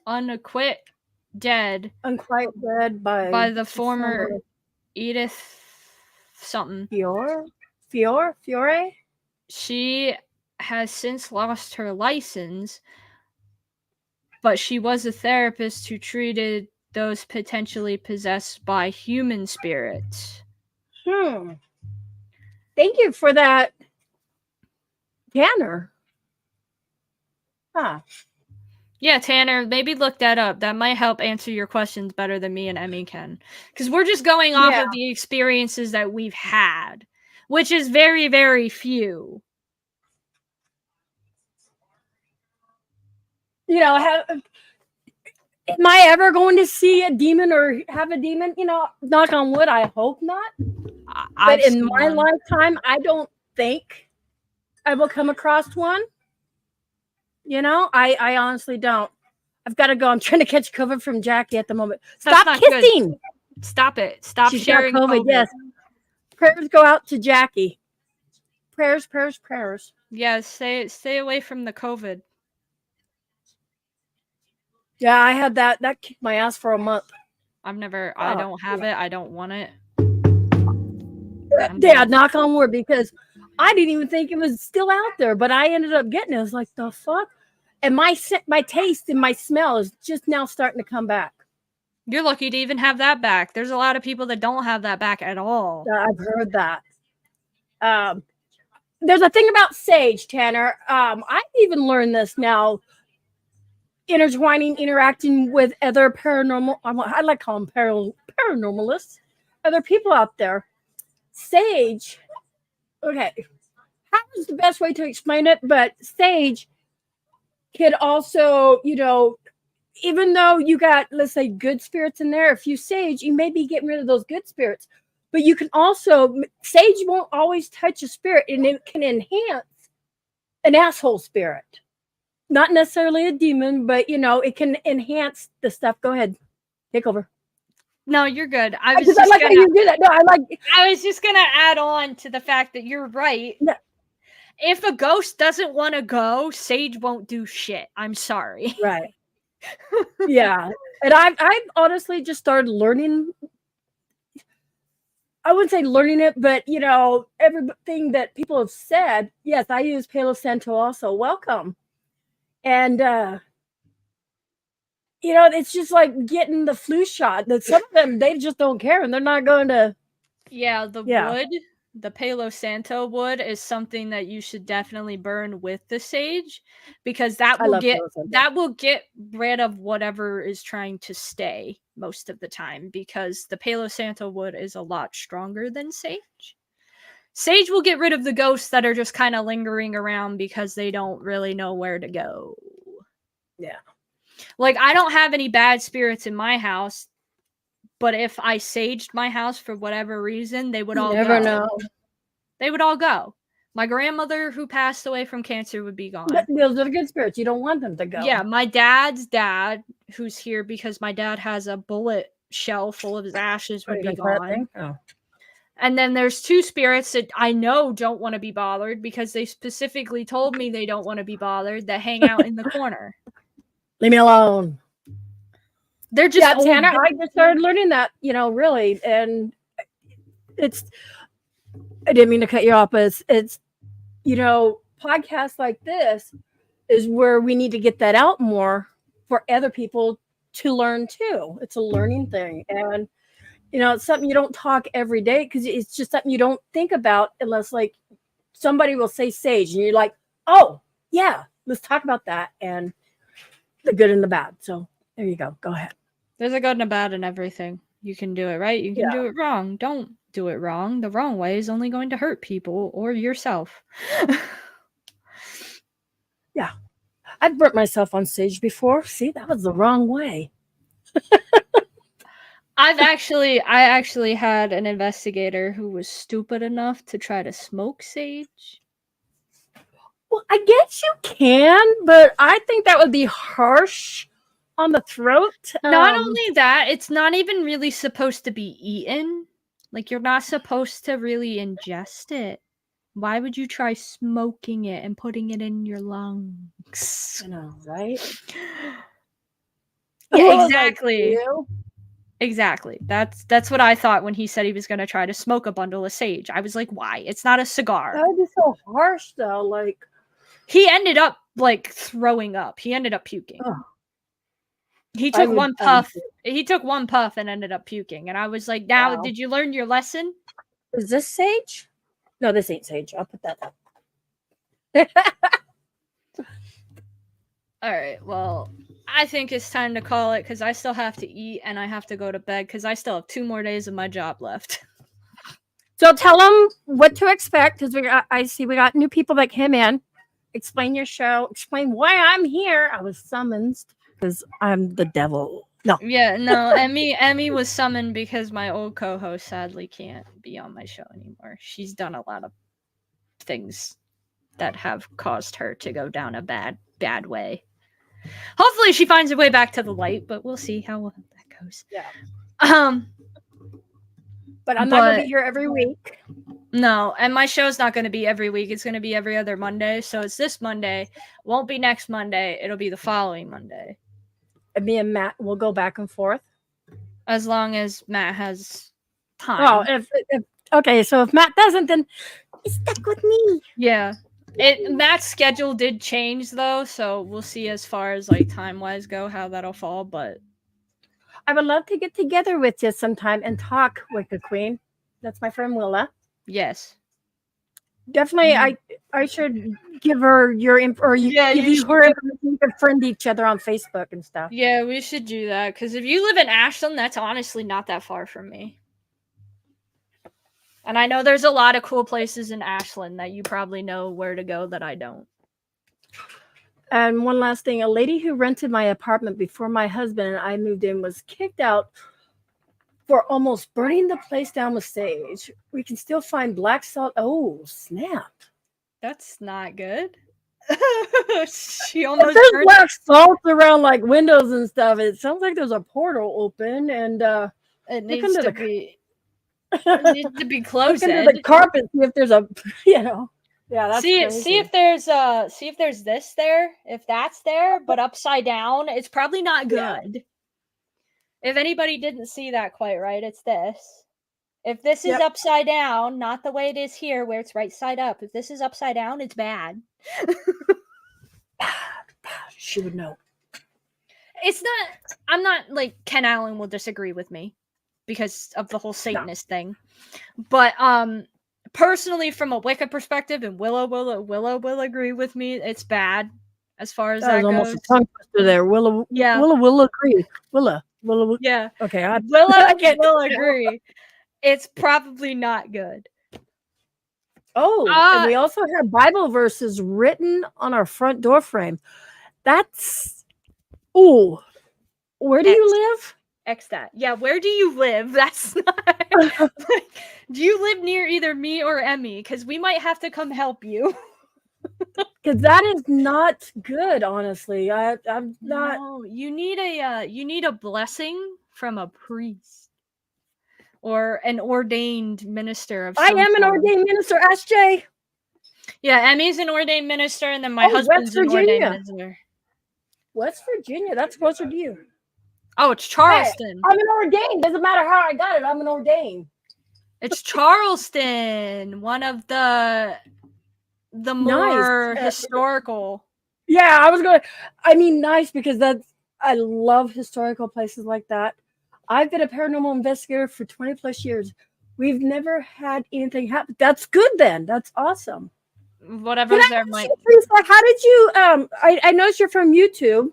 Unquit Dead. Unquiet Dead by the former Edith something. Fiore? She has since lost her license, but she was a therapist who treated those potentially possessed by human spirits. Thank you for that, Tanner. Huh. Yeah, Tanner, maybe look that up. That might help answer your questions better than me and Emmy can. Because we're just going off of the experiences that we've had, which is very, very few. You know, am I ever going to see a demon or have a demon? You know, knock on wood, I hope not. But in my lifetime, I don't think I will come across one. You know, I honestly don't. I've got to go. I'm trying to catch COVID from Jackie at the moment. Stop kissing. Good. Stop it. Stop sharing COVID. Yes. Prayers go out to Jackie. Prayers. Yeah, stay away from the COVID. Yeah, I had that. That kicked my ass for a month. I don't have it. I don't want it. Yeah, knock on wood, because I didn't even think it was still out there, but I ended up getting it. I was like, the fuck? And my taste and my smell is just now starting to come back. You're lucky to even have that back. There's a lot of people that don't have that back at all. I've heard that. There's a thing about sage, Tanner. I've even learned this now. Interacting with other paranormal, I like to call them paranormalists, other people out there. Sage, okay, how is the best way to explain it? But sage could also, even though you got, let's say, good spirits in there, if you sage, you may be getting rid of those good spirits. But you can also, sage won't always touch a spirit, and it can enhance an asshole spirit. Not necessarily a demon, but it can enhance the stuff. Go ahead, take over. No, you're good. I like how you do that. No, I was just gonna add on to the fact that you're right. Yeah. If a ghost doesn't want to go, sage won't do shit. I'm sorry. Right. Yeah, and I've honestly just started learning. I wouldn't say learning it, but everything that people have said. Yes, I use Palo Santo also. Welcome. And it's just like getting the flu shot. That some of them, they just don't care, and they're not going to. Yeah, wood, the Palo Santo wood is something that you should definitely burn with the sage, because that will get rid of whatever is trying to stay most of the time, because the Palo Santo wood is a lot stronger than sage. Sage will get rid of the ghosts that are just kind of lingering around because they don't really know where to go. Yeah. Like, I don't have any bad spirits in my house, but if I saged my house for whatever reason, they would all go. Never know. They would all go. My grandmother, who passed away from cancer, would be gone. But those are the good spirits. You don't want them to go. Yeah, my dad's dad, who's here because my dad has a bullet shell full of his ashes, would be gone. Oh. And then there's two spirits that I know don't want to be bothered because they specifically told me they don't want to be bothered, that hang out in the corner. Leave me alone. They're just Tanner, I just started learning that, really. And I didn't mean to cut you off, but it's podcasts like this is where we need to get that out more for other people to learn too. It's a learning thing. And it's something you don't talk every day because it's just something you don't think about unless like somebody will say sage and you're like, oh yeah, let's talk about that, and the good and the bad. So there you go. Go ahead. There's a good and a bad in everything. You can do it right. You can do it wrong. Don't do it wrong. The wrong way is only going to hurt people or yourself. Yeah. I've burnt myself on stage before. See, that was the wrong way. I actually had an investigator who was stupid enough to try to smoke sage. Well, I guess you can, but I think that would be harsh on the throat. Not only that, it's not even really supposed to be eaten. Like, you're not supposed to really ingest it. Why would you try smoking it and putting it in your lungs? I know, right? Yeah, exactly. Exactly. That's what I thought when he said he was going to try to smoke a bundle of sage. I was like, why? It's not a cigar. That would be so harsh, though. Like, he ended up like throwing up. He ended up puking. Oh. He took one puff. He took one puff and ended up puking. And I was like, now, did you learn your lesson? Is this sage? No, this ain't sage. I'll put that up. All right. Well, I think it's time to call it because I still have to eat and I have to go to bed because I still have 2 more days of my job left. So tell them what to expect because I see we got new people that came in. Explain your show. Explain why I'm here. I was summoned because I'm the devil. No. Yeah, no. Emmy was summoned because my old co-host sadly can't be on my show anymore. She's done a lot of things that have caused her to go down a bad way. Hopefully she finds her way back to the light, but we'll see how that goes. Yeah. But I'm not going to be here every week. No, and my show's not going to be every week. It's going to be every other Monday. So it's this Monday. Won't be next Monday. It'll be the following Monday. And me and Matt will go back and forth. As long as Matt has time. Oh, okay. So if Matt doesn't, then he's stuck with me. Yeah. Matt's schedule did change though, so we'll see as far as like time-wise go how that'll fall, but I would love to get together with you sometime and talk, Wicca Queen. That's my friend Willa. Yes. Definitely, I should give her your or you Yeah, give you you her should. information. You can friend each other on Facebook and stuff. Yeah, we should do that because if you live in Ashland, that's honestly not that far from me. And I know there's a lot of cool places in Ashland that you probably know where to go that I don't. And one last thing, a lady who rented my apartment before my husband and I moved in was kicked out for almost burning the place down with sage. We can still find black salt. Oh, snap. That's not good. She If almost there's burned. black salt around like windows and stuff, it sounds like there's a portal open and It look needs under to be. It the needs to be look closed. under the carpet, see if there's a Yeah, that's see crazy. if there's this there. If that's there, but upside down, it's probably not good. Yeah. If anybody didn't see that quite right, it's this. If this is Yep. upside down, not the way it is here where it's right side up. If this is upside down, it's bad. She would know. It's not. I'm not like Ken Allen will disagree with me because of the whole Satanist thing. But personally, from a Wicca perspective, and Willow will agree with me, it's bad as far as That that was goes. almost a tongue twister there. Willa Yeah. will agree. Willa. Yeah. Okay. Willow I can't- will agree. It's probably not good. Oh, and we also have Bible verses written on our front door frame. That's where do you live? X that. Yeah, where do you live? That's not. Like, do you live near either me or Emmy? Because we might have to come help you. Because that is not good, honestly. I'm not. No, you need a blessing from a priest or an ordained minister of I some am an sort. ordained minister, SJ. Yeah, Emmy's an ordained minister, and then my West husband's an ordained Virginia. minister. West Virginia. That's closer to you. Oh, it's Charleston. I'm an ordained. Doesn't matter how I got it. I'm an ordained. It's Charleston, one of the more historical. Yeah, I was going. I mean, nice because I love historical places like that. I've been a paranormal investigator for 20 plus years. We've never had anything happen. That's good then. That's awesome. Whatever's there might. How did you? I noticed you're from YouTube.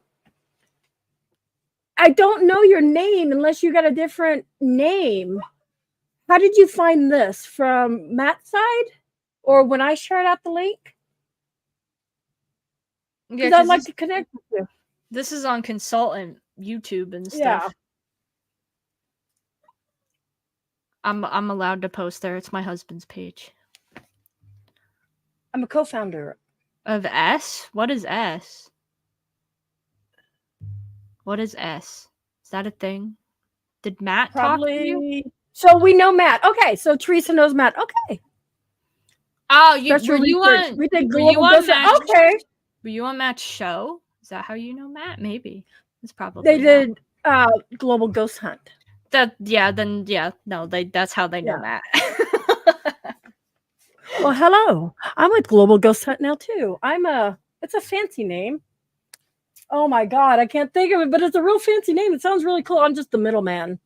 I don't know your name unless you got a different name. How did you find this? From Matt's side? Or when I shared out the link? Because I'd like to connect with you. This is on Consultant YouTube and stuff. Yeah. I'm allowed to post there. It's my husband's page. I'm a co-founder. Of S? What is S? What is S? Is that a thing? Did Matt talk to you? So we know Matt. Okay, so Teresa knows Matt. Okay. Oh, we did global ghost. Okay. Were you on Matt's show? Is that how you know Matt? Maybe. It's probably they did Global Ghost Hunt. That's how they know Matt. Well, hello. I'm with Global Ghost Hunt now too. It's a fancy name. Oh my God, I can't think of it, but it's a real fancy name. It sounds really cool. I'm just the middleman.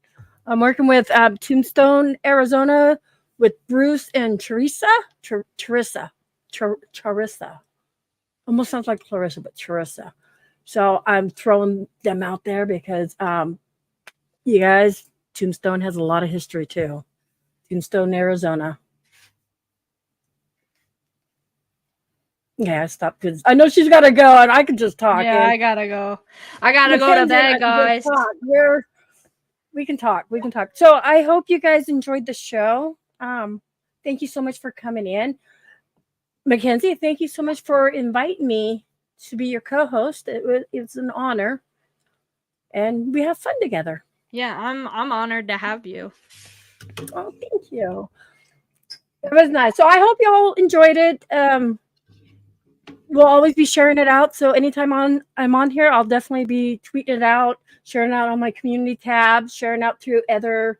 I'm working with Tombstone, Arizona, with Bruce and Teresa. Charissa. Almost sounds like Clarissa, but Charissa. So I'm throwing them out there because you guys, Tombstone has a lot of history too. Tombstone, Arizona. Yeah, I stopped because I know she's got to go, and I can just talk. Yeah, I gotta go. I gotta go to bed, guys. We can talk. So I hope you guys enjoyed the show. Thank you so much for coming in. Mackenzie, thank you so much for inviting me to be your co-host. It's an honor, and we have fun together. Yeah, I'm honored to have you. Oh, thank you. It was nice. So I hope you all enjoyed it. We'll always be sharing it out. So anytime I'm on here, I'll definitely be tweeting it out, sharing it out on my community tabs, sharing out through other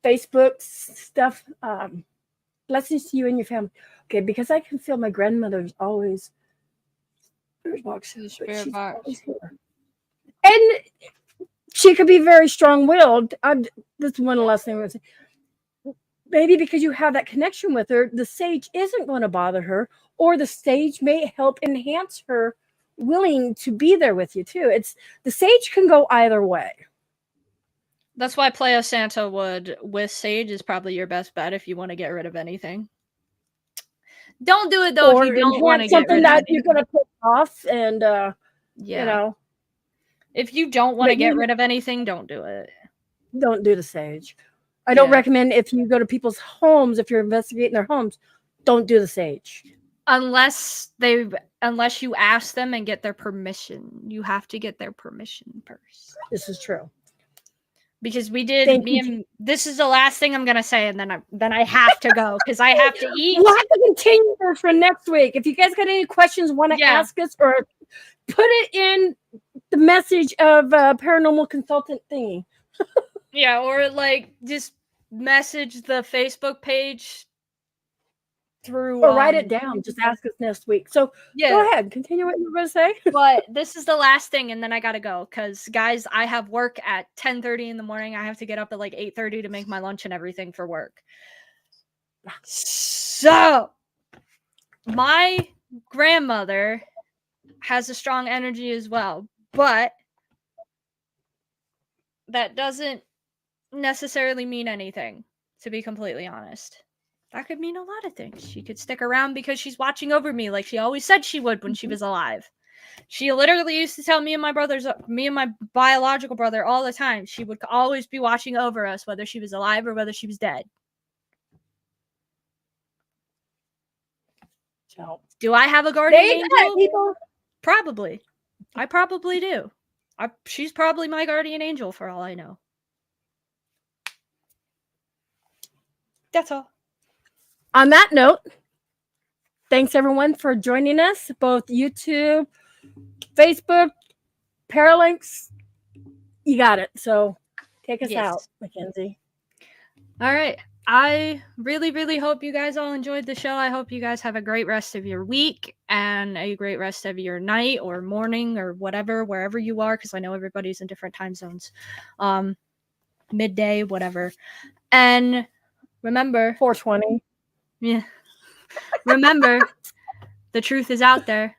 Facebook stuff. Blessings to you and your family. Okay, because I can feel my grandmother's always spirit box. Spirit box. Always here. And she could be very strong-willed. This is one of the last things I'm going to say. maybe because you have that connection with her, the sage isn't going to bother her, or the sage may help enhance her willing to be there with you too. It's the sage can go either way. That's why Playa Santa wood with sage is probably your best bet if you want to get rid of anything. Don't do it though Or if you don't want to enhance get something rid of that anything. you're going to put off, and Yeah. you know, if you don't want to but get you rid of anything, don't do it. don't do the sage. I don't Yeah. recommend if you go to people's homes, if you're investigating their homes, don't do the sage. Unless you ask them and get their permission. You have to get their permission first. This is true. Because we did Thank you. this is the last thing I'm gonna say, and then I have to go because I have to eat. We'll have to continue this for next week. If you guys got any questions, want to ask us, or put it in the message of paranormal consultant thingy. Yeah, or like just message the Facebook page through Or write it down. Just ask us next week. So go ahead, continue what you were going to say. But this is the last thing, and then I gotta go because guys, I have work at 10:30 in the morning. I have to get up at like 8:30 to make my lunch and everything for work. So my grandmother has a strong energy as well, but that doesn't necessarily mean anything, to be completely honest. That could mean a lot of things. She could stick around because she's watching over me like she always said she would when she was alive. She literally used to tell me and my biological brother all the time, she would always be watching over us, whether she was alive or whether she was dead. Do I have a guardian angel? People. Probably. I probably do. She's probably my guardian angel for all I know. That's all. On that note, thanks everyone for joining us, both YouTube, Facebook, Paralinks. You got it. So take us out, Mackenzie. All right. I really, really hope you guys all enjoyed the show. I hope you guys have a great rest of your week and a great rest of your night or morning or whatever, wherever you are, because I know everybody's in different time zones. Midday, whatever. And remember, 420. Yeah. Remember, the truth is out there.